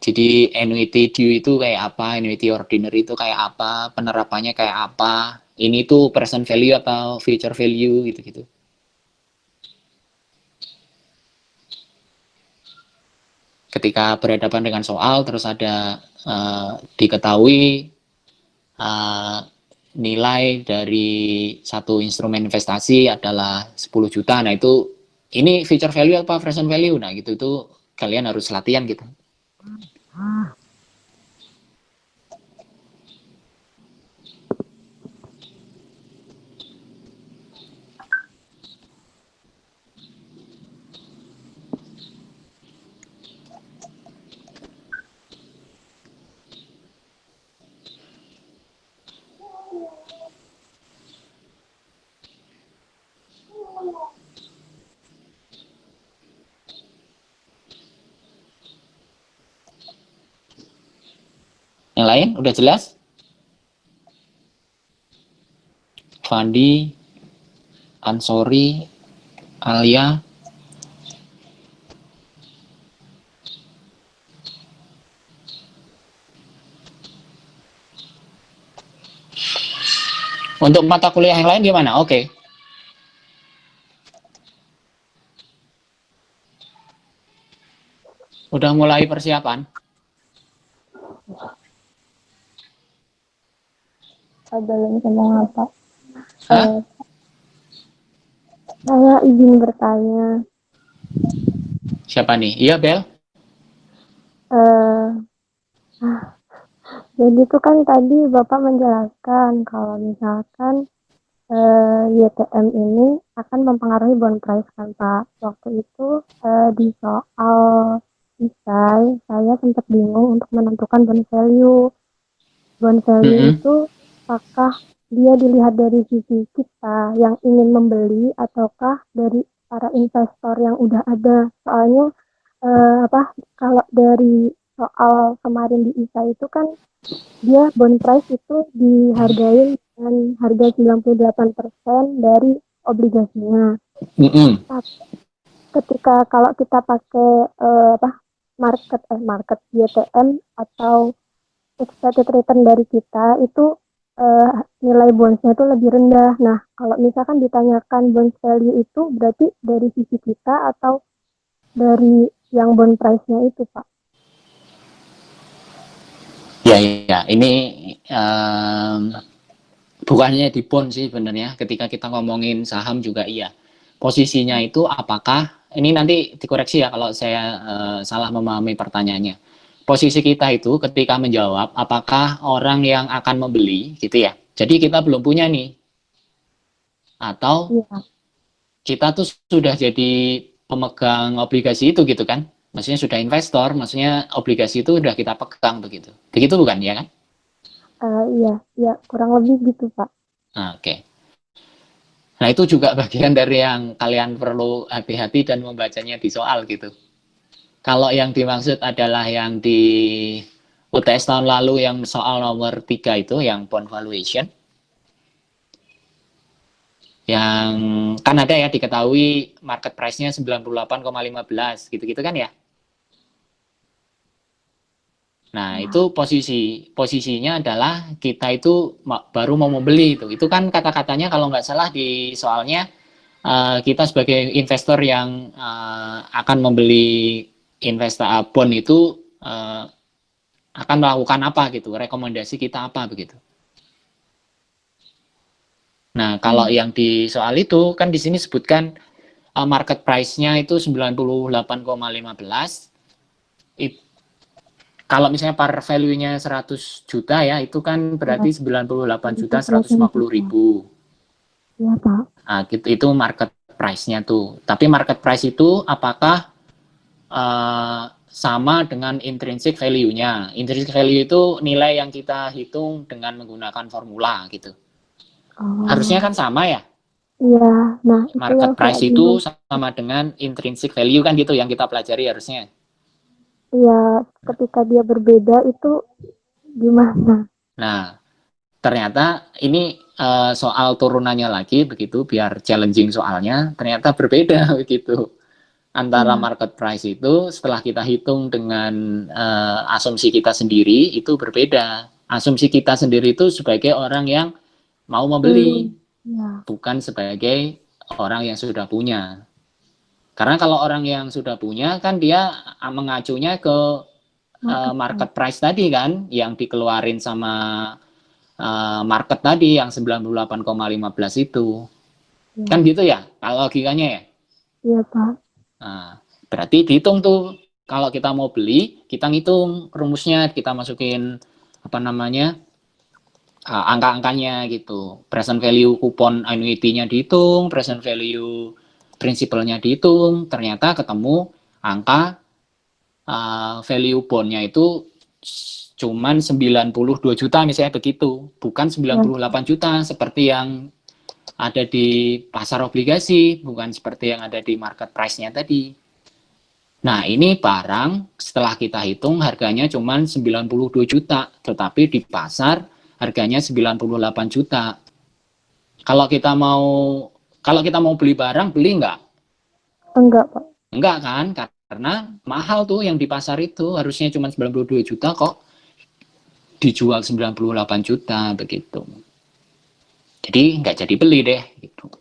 A: Jadi annuity due itu kayak apa, annuity ordinary itu kayak apa, penerapannya kayak apa, ini tuh present value atau future value gitu-gitu. Ketika berhadapan dengan soal, terus ada diketahui nilai dari satu instrumen investasi adalah 10 juta, nah itu ini future value apa present value, nah gitu itu kalian harus latihan gitu. Yang lain udah jelas? Fandi, Ansori, Alia. Untuk mata kuliah yang lain gimana? Oke. Udah mulai persiapan?
G: Belum ngomong apa?
A: Hah?
G: Saya izin bertanya.
A: Siapa nih? Iya, Bel?
G: Jadi itu kan tadi Bapak menjelaskan kalau misalkan YTM ini akan mempengaruhi bond price kan Pak. Waktu itu di soal isai saya sempat bingung untuk menentukan bond value. Bond value itu apakah dia dilihat dari sisi kita yang ingin membeli ataukah dari para investor yang udah ada. Soalnya kalau dari soal kemarin di ISA itu kan dia bond price itu dihargai dengan harga 98% dari obligasinya. Tapi ketika kalau kita pakai market YTM atau expected return dari kita itu nilai bondsnya itu lebih rendah. Nah, kalau misalkan ditanyakan bonds value itu berarti dari sisi kita atau dari yang bond price-nya itu, Pak?
A: Ya, ini bukannya di bond sih sebenarnya. Ketika kita ngomongin saham juga iya. Posisinya itu apakah, ini nanti dikoreksi ya kalau saya salah memahami pertanyaannya. Posisi kita itu ketika menjawab apakah orang yang akan membeli gitu ya. Jadi kita belum punya nih. Atau kita tuh sudah jadi pemegang obligasi itu gitu kan. Maksudnya sudah investor, maksudnya obligasi itu sudah kita pegang begitu. Begitu bukan ya kan?
G: Iya, kurang lebih gitu Pak.
A: Oke. Nah itu juga bagian dari yang kalian perlu hati-hati dan membacanya di soal gitu. Kalau yang dimaksud adalah yang di UTS tahun lalu yang soal nomor 3 itu, yang bond valuation. Yang kan ada ya diketahui market price-nya 98,15 gitu-gitu kan ya. Nah, itu posisinya adalah kita itu baru mau membeli itu. Itu kan kata-katanya kalau nggak salah di soalnya kita sebagai investor yang akan membeli bond itu akan melakukan apa gitu, rekomendasi kita apa begitu. Nah, kalau yang di soal itu kan di sini sebutkan market price-nya itu 98,15. Kalau misalnya par value-nya 100 juta ya, itu kan berarti 98.150.000.
G: Iya, Pak.
A: Nah, itu market price-nya tuh. Tapi market price itu apakah sama dengan intrinsic value-nya? Intrinsic value itu nilai yang kita hitung dengan menggunakan formula gitu. Harusnya kan sama ya?
G: Iya. Nah,
A: market price itu sama dengan intrinsic value kan gitu yang kita pelajari harusnya.
G: ya ketika dia berbeda itu gimana?
A: Nah, ternyata ini soal turunannya lagi begitu, biar challenging soalnya, ternyata berbeda begitu. Antara
G: Ya,
A: market price itu setelah kita hitung dengan asumsi kita sendiri itu berbeda. Asumsi kita sendiri itu sebagai orang yang mau membeli,
G: ya,
A: bukan sebagai orang yang sudah punya. Karena kalau orang yang sudah punya kan dia mengacunya ke market price tadi kan, yang dikeluarin sama market tadi yang 98,15 itu.
G: ya,
A: Kan gitu ya, kalau logikanya ya.
G: iya Pak.
A: Nah, berarti dihitung tuh, kalau kita mau beli, kita ngitung rumusnya, kita masukin apa namanya, angka-angkanya gitu. Present value kupon annuity-nya dihitung, present value prinsipalnya dihitung, ternyata ketemu angka value bond-nya itu cuman 92 juta misalnya begitu, bukan
G: Ya,
A: 98 juta seperti yang ada di pasar obligasi, bukan seperti yang ada di market price-nya tadi. Nah, ini barang setelah kita hitung harganya cuma 92 juta, tetapi di pasar harganya 98 juta. Kalau kita mau beli barang, beli nggak?
G: enggak Pak.
A: Enggak kan? Karena mahal tuh yang di pasar itu, harusnya cuma 92 juta kok dijual 98 juta begitu. Jadi nggak jadi beli deh gitu.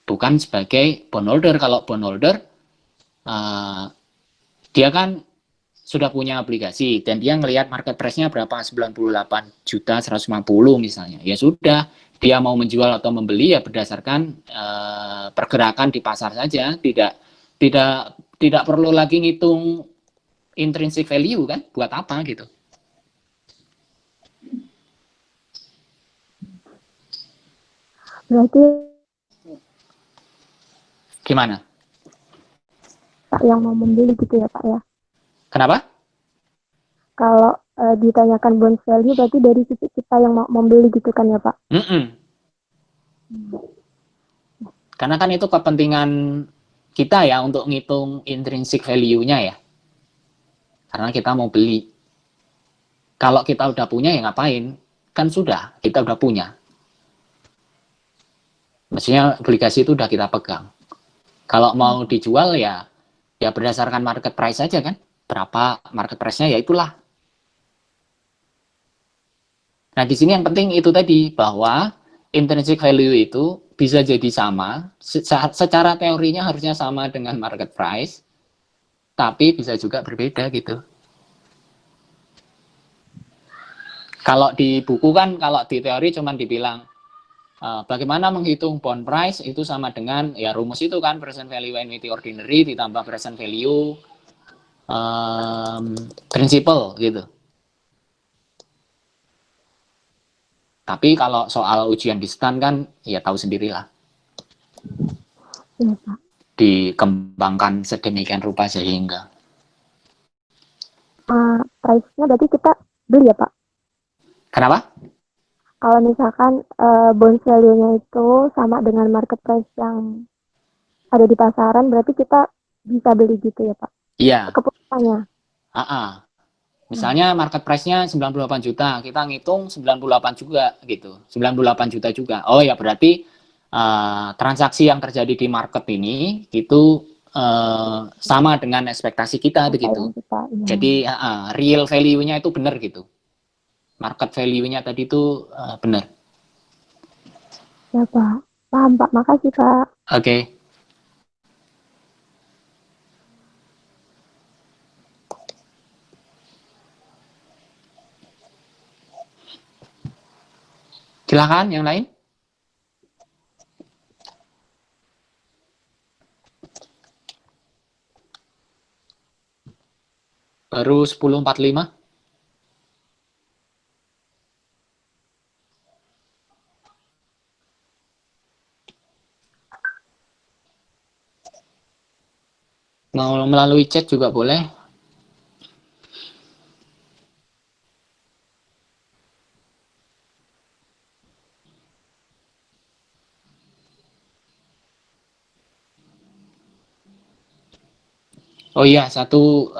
A: Bukan sebagai bondholder. Kalau bondholder dia kan sudah punya obligasi dan dia ngelihat market price-nya berapa, 98 juta 150 misalnya. Ya sudah, dia mau menjual atau membeli ya berdasarkan pergerakan di pasar saja, tidak perlu lagi ngitung intrinsic value kan, buat apa gitu.
G: Berarti
A: Gimana?
G: Pak yang mau membeli gitu ya Pak ya.
A: Kenapa?
G: Kalau ditanyakan bond value berarti dari sisi kita yang mau membeli gitu kan ya Pak.
A: Karena kan itu kepentingan kita ya untuk ngitung intrinsic value-nya ya. Karena kita mau beli. Kalau kita udah punya ya ngapain? Kan sudah, kita udah punya. Maksudnya obligasi itu udah kita pegang. Kalau mau dijual ya berdasarkan market price saja kan. Berapa market price-nya ya itulah. Nah, di sini yang penting itu tadi, bahwa intrinsic value itu bisa jadi sama, secara teorinya harusnya sama dengan market price, tapi bisa juga berbeda gitu. Kalau di buku kan, kalau di teori cuma dibilang bagaimana menghitung bond price itu sama dengan ya rumus itu kan, present value annuity ordinary ditambah present value principal gitu. Tapi kalau soal ujian distan kan ya tahu sendirilah.
G: Iya Pak.
A: Dikembangkan sedemikian rupa sehingga
G: Price-nya berarti kita beli ya Pak.
A: kenapa?
G: Kalau misalkan bond value-nya itu sama dengan market price yang ada di pasaran, berarti kita bisa beli gitu ya Pak.
A: Iya.
G: Keputusannya.
A: Misalnya market price-nya 98 juta, kita ngitung 98 juga gitu. 98 juta juga. Oh ya berarti transaksi yang terjadi di market ini itu sama dengan ekspektasi kita begitu.
G: Kita, ya.
A: Jadi real value-nya itu benar gitu. Market value-nya tadi itu benar.
G: Ya Pak. Paham Pak. Makasih Pak.
A: Oke. Silakan yang lain. Baru 10.45. Mau melalui chat juga boleh. Oh iya, satu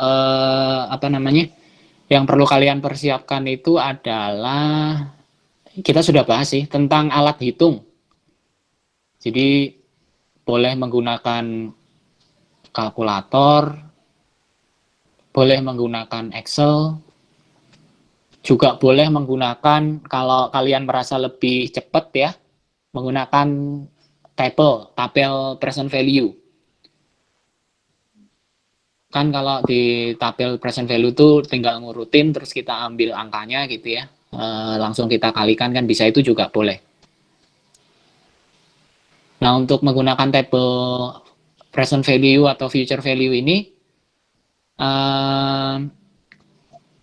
A: apa namanya? Yang perlu kalian persiapkan itu adalah kita sudah bahas sih tentang alat hitung. Jadi boleh menggunakan kalkulator, boleh menggunakan Excel, juga boleh menggunakan kalau kalian merasa lebih cepat ya, menggunakan tabel present value. Kan kalau di tabel present value itu tinggal ngurutin terus kita ambil angkanya gitu ya, langsung kita kalikan kan bisa, itu juga boleh. Nah, untuk menggunakan tabel present value atau future value ini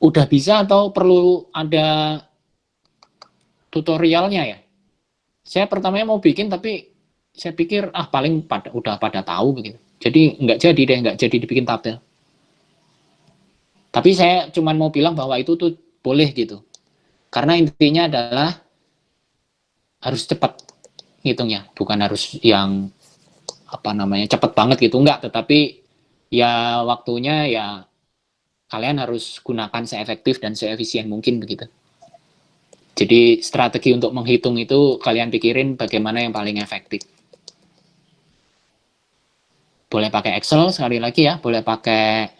A: udah bisa atau perlu ada tutorialnya ya? Saya pertamanya mau bikin tapi saya pikir paling udah pada tahu begitu. Jadi nggak jadi dibikin tabel. Tapi saya cuma mau bilang bahwa itu tuh boleh gitu. Karena intinya adalah harus cepat ngitungnya, bukan harus yang apa namanya cepat banget gitu, enggak, tetapi ya waktunya ya kalian harus gunakan seefektif dan seefisien mungkin begitu. Jadi strategi untuk menghitung itu kalian pikirin bagaimana yang paling efektif. Boleh pakai Excel sekali lagi ya, boleh pakai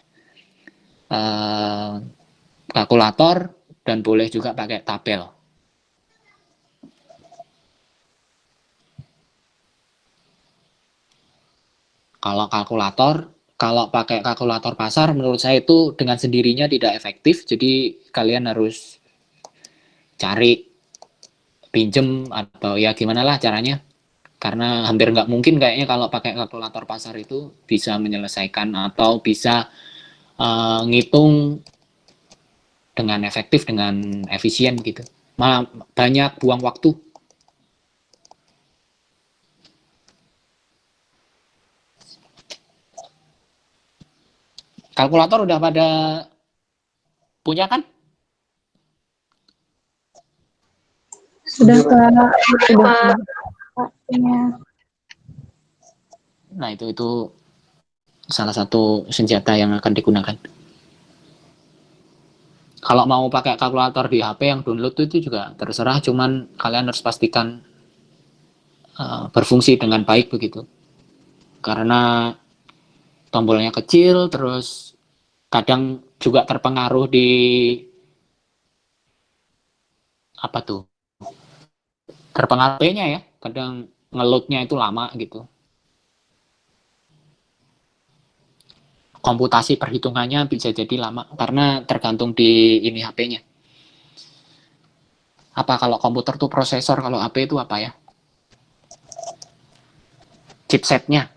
A: kalkulator, dan boleh juga pakai tabel. Kalau pakai kalkulator pasar, menurut saya itu dengan sendirinya tidak efektif, jadi kalian harus cari pinjem atau ya gimana lah caranya. Karena hampir nggak mungkin kayaknya kalau pakai kalkulator pasar itu bisa menyelesaikan atau bisa ngitung dengan efektif, dengan efisien gitu. Malah banyak buang waktu. Kalkulator udah pada punya kan?
D: Sudah Kak, sudah.
A: Nah, itu salah satu senjata yang akan digunakan. Kalau mau pakai kalkulator di HP yang download itu juga terserah, cuman kalian harus pastikan berfungsi dengan baik begitu. Karena tombolnya kecil, terus kadang juga terpengaruh di apa tuh? Terpengaruhnya ya, kadang ngeloadnya itu lama gitu. Komputasi perhitungannya bisa jadi lama karena tergantung di ini HP-nya. Apa kalau komputer tuh prosesor, kalau HP itu apa ya? Chipsetnya.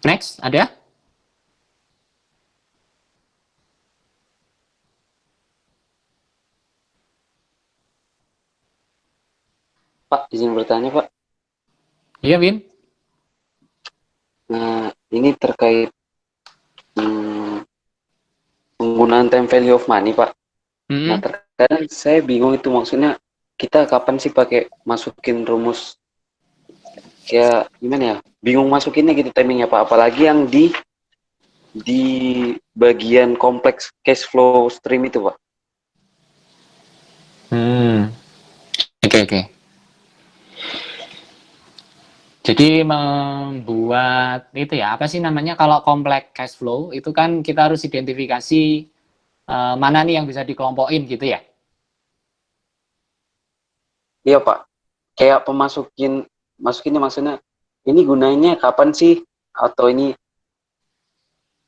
A: Next, ada?
H: Pak, izin bertanya, Pak.
A: Iya, Win.
H: Nah, ini terkait penggunaan time value of money, Pak. Nah, terkadang saya bingung itu maksudnya kita kapan sih pakai masukin rumus kayak gimana ya? Bingung masukinnya gitu timingnya, Pak. Apalagi yang di bagian kompleks cash flow stream itu, Pak.
A: Oke. Jadi membuat itu ya, apa sih namanya, kalau kompleks cash flow itu kan kita harus identifikasi mana nih yang bisa dikelompokin gitu ya?
H: Iya, Pak. Kayak masukinnya maksudnya ini gunanya kapan sih? Atau ini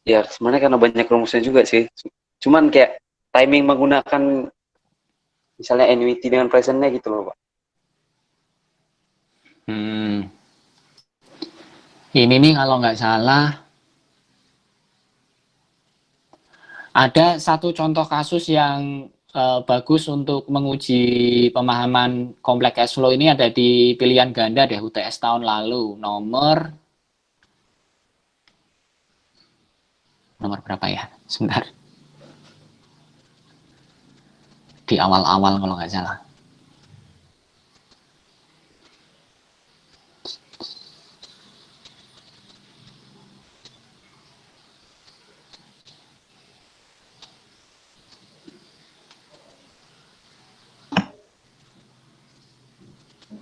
H: ya sebenarnya karena banyak rumusnya juga sih. Cuman kayak timing menggunakan misalnya annuity dengan presentnya gitu loh, Pak.
A: Ini nih kalau nggak salah ada satu contoh kasus yang bagus untuk menguji pemahaman kompleks cash flow ini, ada di pilihan ganda deh UTS tahun lalu, nomor nomor berapa ya? Sebentar. Di awal-awal kalau nggak salah.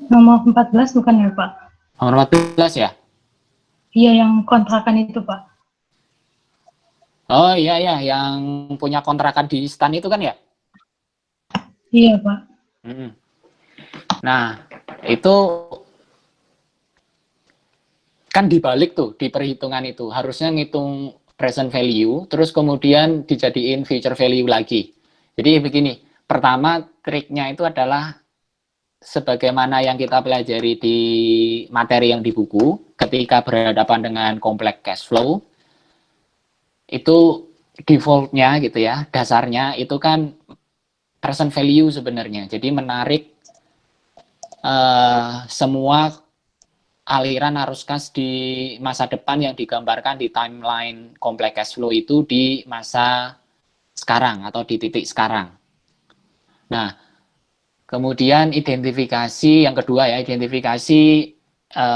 I: Nomor 14 bukan ya, Pak?
A: Nomor 14 ya?
I: Iya, yang kontrakan itu, Pak.
A: Oh iya ya, yang punya kontrakan di stan itu kan ya?
I: Iya, Pak.
A: Mm-mm. Nah, itu kan dibalik tuh di perhitungan itu. Harusnya ngitung present value, terus kemudian dijadiin future value lagi. Jadi begini, pertama triknya itu adalah sebagaimana yang kita pelajari di materi yang di buku, ketika berhadapan dengan kompleks cash flow, itu defaultnya gitu ya, dasarnya itu kan present value sebenarnya. Jadi menarik semua aliran arus kas di masa depan yang digambarkan di timeline kompleks cash flow itu di masa sekarang atau di titik sekarang. Nah, kemudian identifikasi yang kedua ya, identifikasi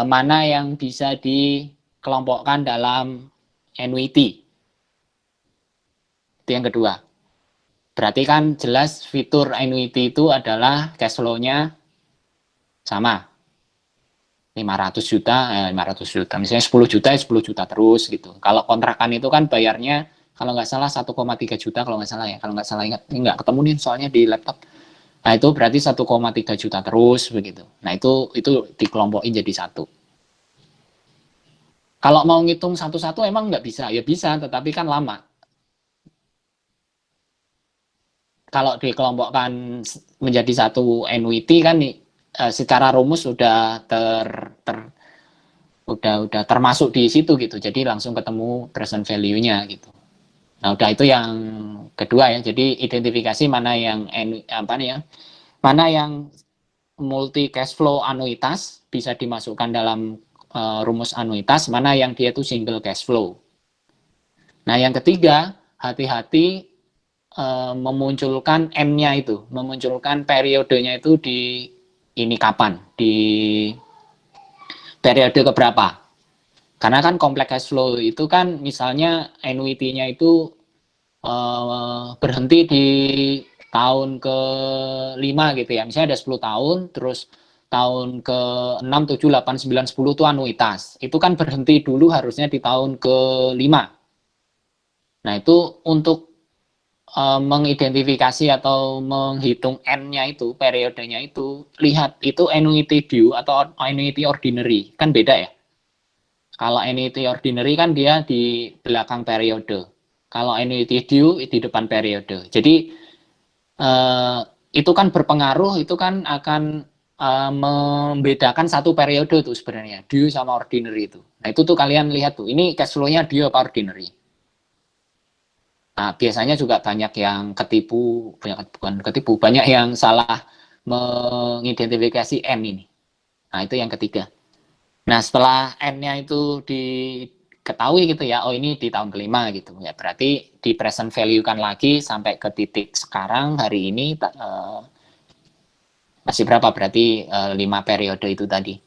A: mana yang bisa dikelompokkan dalam annuity. Itu yang kedua. Berarti kan jelas fitur annuity itu adalah cash flow-nya sama. 500 juta, 500 juta. Misalnya 10 juta, 10 juta terus gitu. Kalau kontrakan itu kan bayarnya kalau nggak salah 1,3 juta kalau nggak salah ya. Kalau nggak salah ingat, ini nggak ketemu nih soalnya di laptop. Nah itu berarti 1,3 juta terus begitu. Nah itu dikelompokin jadi satu. Kalau mau ngitung satu-satu emang nggak bisa, ya bisa, tetapi kan lama. Kalau dikelompokkan menjadi satu annuity kan nih, secara rumus udah udah termasuk di situ gitu. Jadi langsung ketemu present value-nya gitu. Nah, udah itu yang kedua ya. Jadi identifikasi mana yang mana yang multi cash flow anuitas bisa dimasukkan dalam rumus anuitas, mana yang dia itu single cash flow. Nah, yang ketiga, hati-hati memunculkan M-nya itu, memunculkan periodenya itu di ini kapan, di periode keberapa. Karena kan kompleks cash flow itu kan misalnya annuity-nya itu berhenti di tahun ke-5 gitu ya. Misalnya ada 10 tahun, terus tahun ke-6, 7, 8, 9, 10 itu anuitas. Itu kan berhenti dulu harusnya di tahun ke-5. Nah itu untuk mengidentifikasi atau menghitung N-nya itu, periodenya itu, lihat itu annuity due atau annuity ordinary, kan beda ya. Kalau annuity ordinary kan dia di belakang periode. Kalau annuity due di depan periode. Jadi itu kan berpengaruh, itu kan akan membedakan satu periode tuh sebenarnya, due sama ordinary itu. Nah itu tuh kalian lihat tuh, ini cash flow-nya due apa ordinary. Nah, biasanya juga banyak yang banyak yang salah mengidentifikasi N ini. Nah, itu yang ketiga. Nah, setelah N-nya itu diketahui gitu ya, oh ini di tahun ke-5 gitu. Ya, berarti di present value kan lagi sampai ke titik sekarang hari ini masih berapa? Berarti 5 periode itu tadi.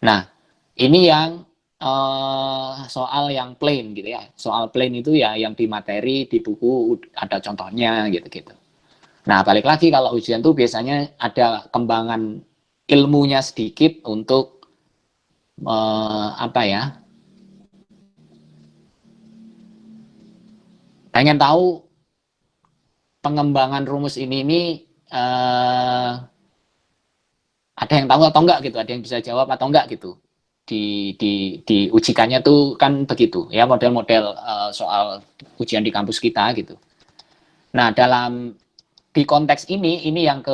A: Nah, ini yang soal yang plain gitu ya. Soal plain itu ya yang di materi di buku ada contohnya gitu-gitu. Nah, balik lagi kalau ujian tuh biasanya ada kembangan ilmunya sedikit untuk pengen tahu pengembangan rumus ini ada yang tahu atau enggak gitu, ada yang bisa jawab atau enggak gitu. Diujikannya tuh kan begitu ya, model-model soal ujian di kampus kita gitu. Nah, di konteks ini yang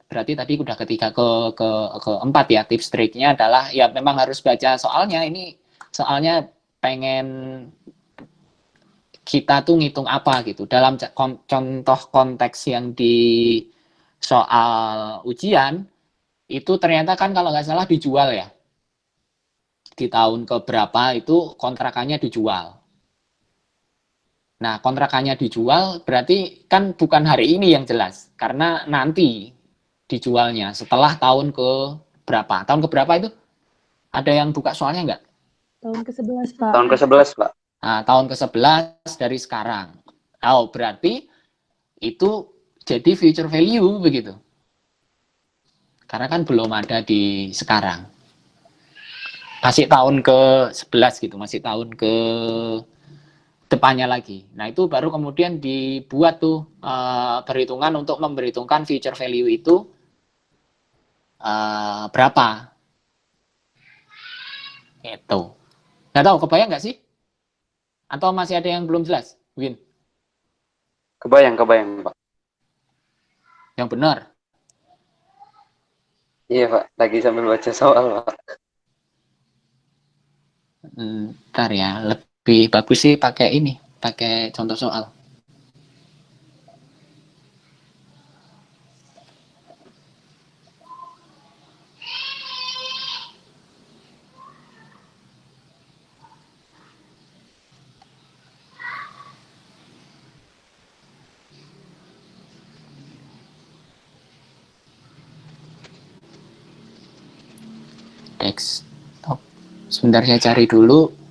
A: berarti tadi udah ketiga, keempat ya, tips triknya adalah ya memang harus baca soalnya. Ini soalnya pengen kita tuh ngitung apa gitu dalam contoh konteks yang di soal ujian itu ternyata kan kalau nggak salah dijual ya. Di tahun keberapa itu kontrakannya dijual. Nah, kontrakannya dijual berarti kan bukan hari ini yang jelas, karena nanti dijualnya setelah tahun ke berapa? Tahun ke berapa itu? Ada yang buka soalnya nggak?
D: Tahun ke-11, Pak.
H: Tahun ke-11, Pak.
A: Nah, tahun ke-11 dari sekarang. Oh, berarti itu jadi future value begitu. Karena kan belum ada di sekarang. Masih tahun ke-11 gitu, masih tahun ke depannya lagi. Nah, itu baru kemudian dibuat tuh perhitungan untuk memperhitungkan future value itu berapa. Itu. Nggak tahu, kebayang nggak sih? Atau masih ada yang belum jelas? Win?
H: Kebayang, Pak.
A: Yang benar.
H: Iya, Pak. Lagi sambil baca soal, Pak.
A: Ntar ya, lebih bagus sih pakai ini, pakai contoh soal. Desktop. Sebentar saya cari dulu.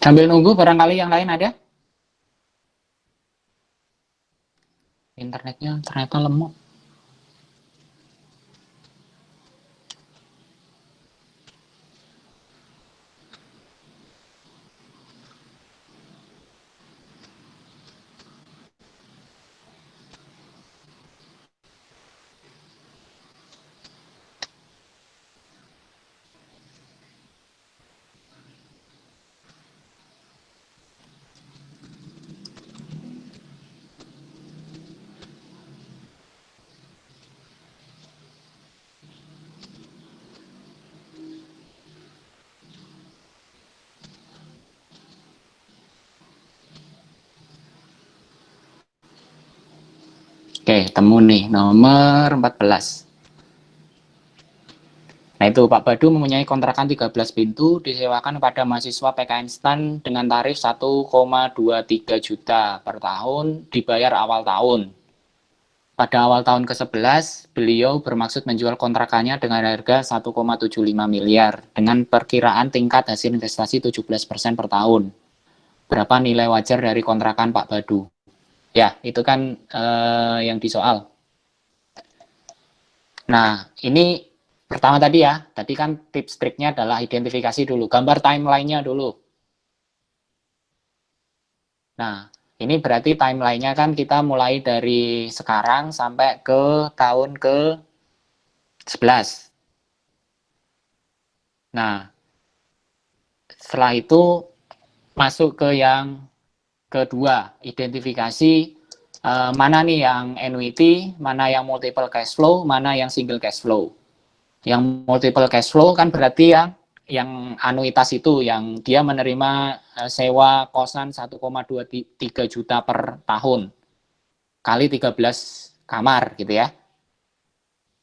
A: Sambil nunggu, barangkali yang lain ada? Internetnya ternyata lemot. Oke, temu nih, nomor 14. Nah itu, Pak Badu mempunyai kontrakan 13 pintu, disewakan kepada mahasiswa PKN STAN dengan tarif 1,23 juta per tahun, dibayar awal tahun. Pada awal tahun ke-11, beliau bermaksud menjual kontrakannya dengan harga 1,75 miliar, dengan perkiraan tingkat hasil investasi 17% per tahun. Berapa nilai wajar dari kontrakan Pak Badu? Ya, itu kan yang di soal. Nah, ini pertama tadi ya, tadi kan tips triknya adalah identifikasi dulu, gambar timeline-nya dulu. Nah, ini berarti timeline-nya kan kita mulai dari sekarang sampai ke tahun ke-11. Nah, setelah itu masuk ke yang kedua, identifikasi mana nih yang annuity, mana yang multiple cash flow, mana yang single cash flow. Yang multiple cash flow kan berarti yang anuitas itu, yang dia menerima sewa kosan 1,23 juta per tahun, kali 13 kamar gitu ya.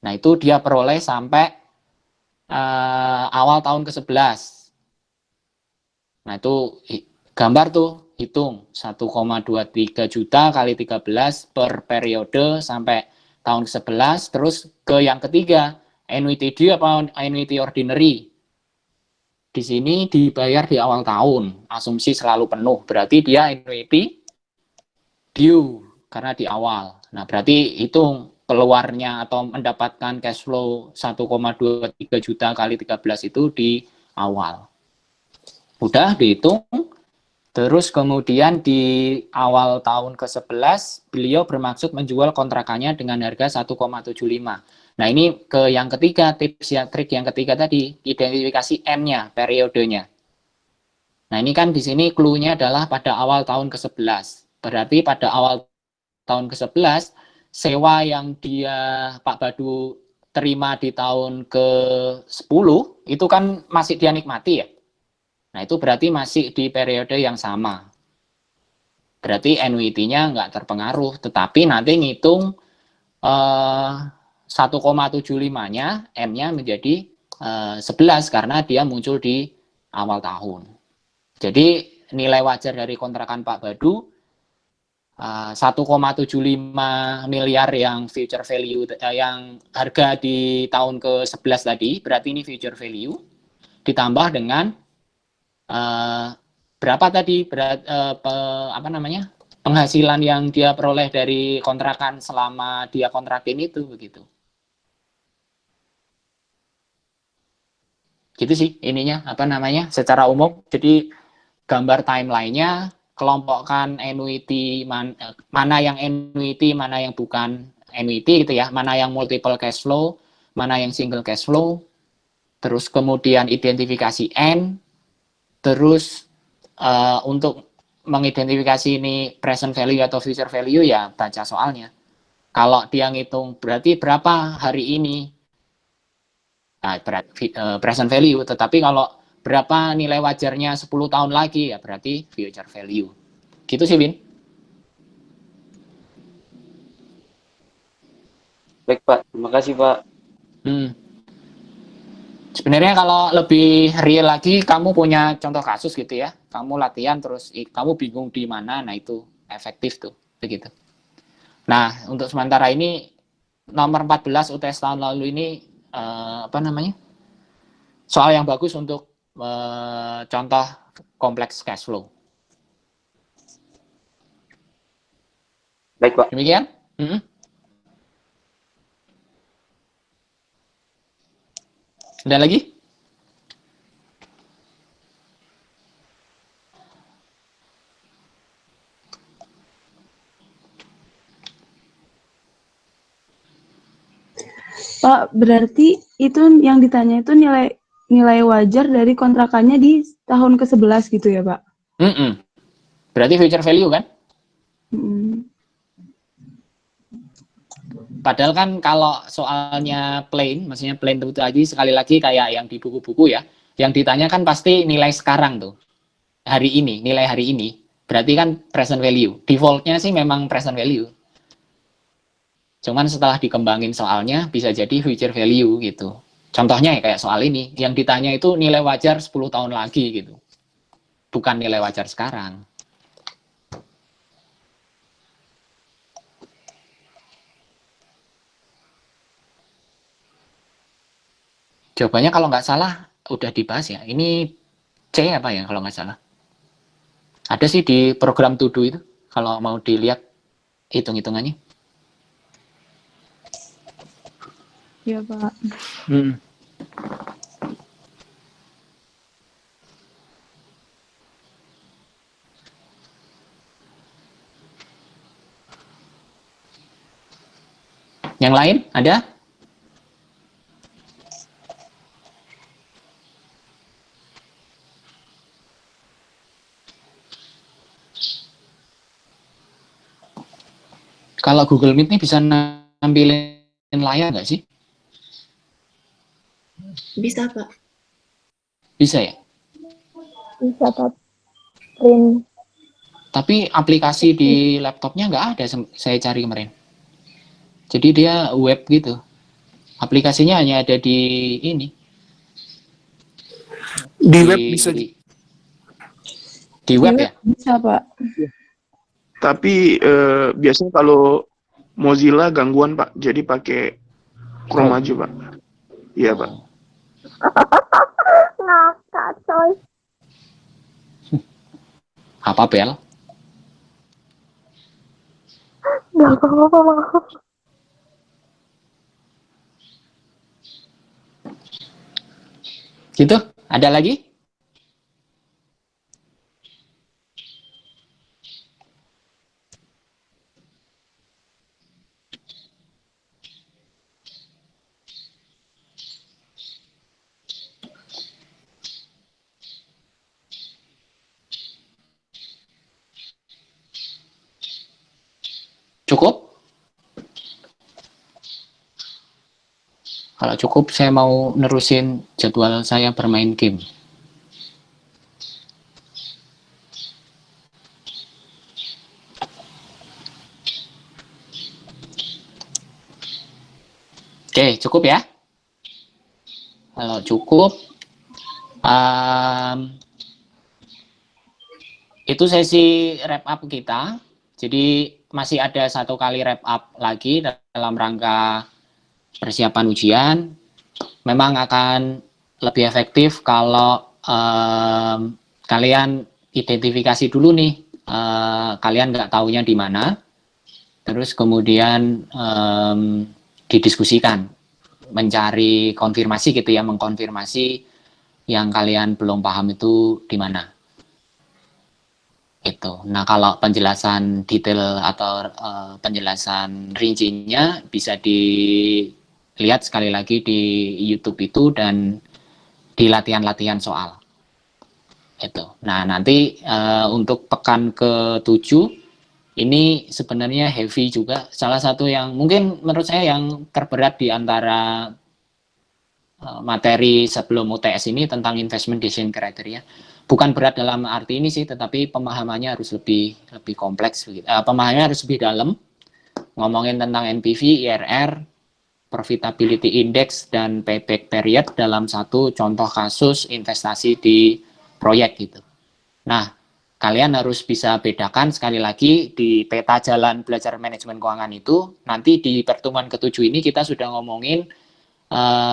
A: Nah itu dia peroleh sampai awal tahun ke-11. Nah itu gambar tuh, hitung 1,23 juta kali 13 per periode sampai tahun ke-11, terus ke yang ketiga, annuity due apa annuity ordinary. Di sini dibayar di awal tahun, asumsi selalu penuh, berarti dia annuity due karena di awal. Nah berarti hitung keluarnya atau mendapatkan cash flow 1,23 juta kali 13 itu di awal. Udah dihitung, terus kemudian di awal tahun ke-11 beliau bermaksud menjual kontrakannya dengan harga 1,75. Nah ini ke yang ketiga, tips ya, trik yang ketiga tadi, identifikasi M-nya, periodenya. Nah ini kan di sini clue-nya adalah pada awal tahun ke-11. Berarti pada awal tahun ke-11, sewa yang dia Pak Badu terima di tahun ke-10 itu kan masih dia nikmati ya. Nah itu berarti masih di periode yang sama. Berarti annuity-nya nggak terpengaruh, tetapi nanti ngitung 1,75-nya M-nya menjadi 11 karena dia muncul di awal tahun. Jadi nilai wajar dari kontrakan Pak Badu 1,75 miliar yang future value yang harga di tahun ke-11 tadi, berarti ini future value ditambah dengan berapa tadi penghasilan yang dia peroleh dari kontrakan selama dia kontrakin itu begitu. Gitu sih ininya secara umum. Jadi gambar timeline-nya, kelompokkan annuity mana yang annuity, mana yang bukan annuity gitu ya, mana yang multiple cash flow, mana yang single cash flow, terus kemudian identifikasi N, terus untuk mengidentifikasi ini present value atau future value ya baca soalnya. Kalau dia ngitung berarti berapa hari ini, nah, present value, tetapi kalau berapa nilai wajarnya 10 tahun lagi ya berarti future value. Gitu sih, Win.
H: Baik, Pak. Terima kasih, Pak.
A: Sebenarnya kalau lebih real lagi, kamu punya contoh kasus gitu ya. Kamu latihan terus kamu bingung di mana, nah itu efektif tuh, begitu. Nah, untuk sementara ini nomor 14 UTS tahun lalu ini soal yang bagus untuk contoh kompleks cash flow.
H: Baik, Pak.
A: Demikian. Ada lagi?
D: Pak, berarti itu yang ditanya itu nilai wajar dari kontrakannya di tahun ke-11 gitu ya, Pak?
A: Berarti future value kan? Padahal kan kalau soalnya plain, maksudnya plain itu tadi sekali lagi kayak yang di buku-buku ya, yang ditanya kan pasti nilai sekarang tuh, hari ini, nilai hari ini. Berarti kan present value. Defaultnya sih memang present value. Cuman setelah dikembangin soalnya bisa jadi future value gitu. Contohnya ya kayak soal ini, yang ditanya itu nilai wajar 10 tahun lagi gitu. Bukan nilai wajar sekarang. Jawabannya kalau nggak salah udah dibahas ya. Ini C apa ya kalau nggak salah. Ada sih di program to do itu kalau mau dilihat hitung-hitungannya.
D: Iya, Pak.
A: Yang lain ada? Kalau Google Meet ini bisa nampilin layar nggak sih?
E: Bisa, Pak.
A: Bisa ya?
G: Bisa, Pak. Print.
A: Tapi aplikasi di laptopnya nggak ada, saya cari kemarin. Jadi dia web gitu. Aplikasinya hanya ada di ini.
J: Di web bisa.
A: Di web ya?
D: Bisa, Pak.
J: Tapi biasanya kalau Mozilla gangguan, Pak. Jadi pakai Chrome aja, Pak. Iya, Pak.
G: Ngakak, coy.
A: Apa, Bel?
G: Nggak apa-apa, maaf.
A: Gitu? Ada lagi? Cukup? Kalau cukup, saya mau nerusin jadwal saya bermain game. Oke, cukup ya? Kalau cukup, itu sesi wrap up kita. Jadi masih ada 1 kali wrap up lagi dalam rangka persiapan ujian. Memang akan lebih efektif kalau kalian identifikasi dulu nih, kalian nggak taunya di mana, terus kemudian didiskusikan, mencari konfirmasi gitu ya, mengkonfirmasi yang kalian belum paham itu di mana. Itu. Nah, kalau penjelasan detail atau penjelasan rincinya bisa dilihat sekali lagi di YouTube itu dan di latihan-latihan soal. Itu. Nah, nanti untuk pekan ke-7 ini sebenarnya heavy juga. Salah satu yang mungkin menurut saya yang terberat di antara materi sebelum UTS ini tentang investment decision criteria. Bukan berat dalam arti ini sih, tetapi pemahamannya harus lebih kompleks. Pemahamannya harus lebih dalam. Ngomongin tentang NPV, IRR, profitability index, dan payback period dalam satu contoh kasus investasi di proyek gitu. Nah, kalian harus bisa bedakan sekali lagi di peta jalan belajar manajemen keuangan itu. Nanti di pertemuan ke-7 ini kita sudah ngomongin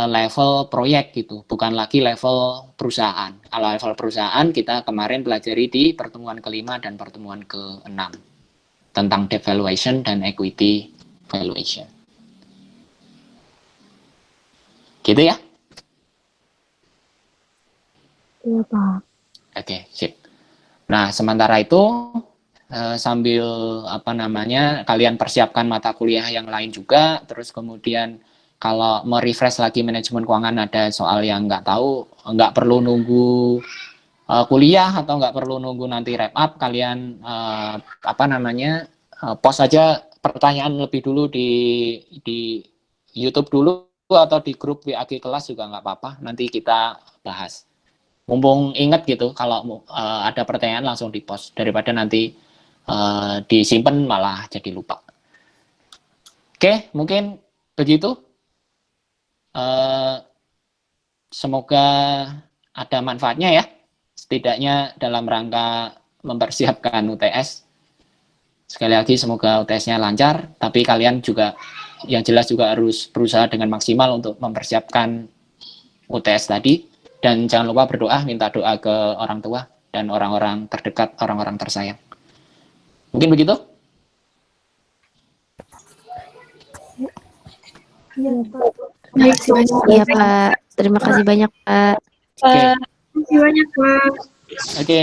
A: level proyek gitu, bukan lagi level perusahaan. Kalau level perusahaan kita kemarin pelajari di pertemuan ke-5 dan pertemuan ke-6 tentang debt valuation dan equity valuation. Gitu ya?
G: Iya, Pak.
A: Oke, sip. Nah, sementara itu sambil kalian persiapkan mata kuliah yang lain juga, terus kemudian kalau mau refresh lagi manajemen keuangan ada soal yang nggak tahu, nggak perlu nunggu kuliah atau nggak perlu nunggu nanti wrap up, kalian post aja pertanyaan lebih dulu di YouTube dulu atau di grup WAG kelas juga nggak apa-apa, nanti kita bahas. Mumpung ingat gitu, kalau ada pertanyaan langsung di post daripada nanti disimpan malah jadi lupa. Oke, mungkin begitu. Semoga ada manfaatnya ya, setidaknya dalam rangka mempersiapkan UTS. Sekali lagi semoga UTS-nya lancar, tapi kalian juga yang jelas juga harus berusaha dengan maksimal untuk mempersiapkan UTS tadi, dan jangan lupa berdoa, minta doa ke orang tua dan orang-orang terdekat, orang-orang tersayang. Mungkin begitu?
G: Iya, Pak.
E: Terima kasih banyak.
K: Iya, Pak. Terima kasih banyak, Pak.
A: Oke.
B: Terima kasih banyak, Pak.
A: Oke.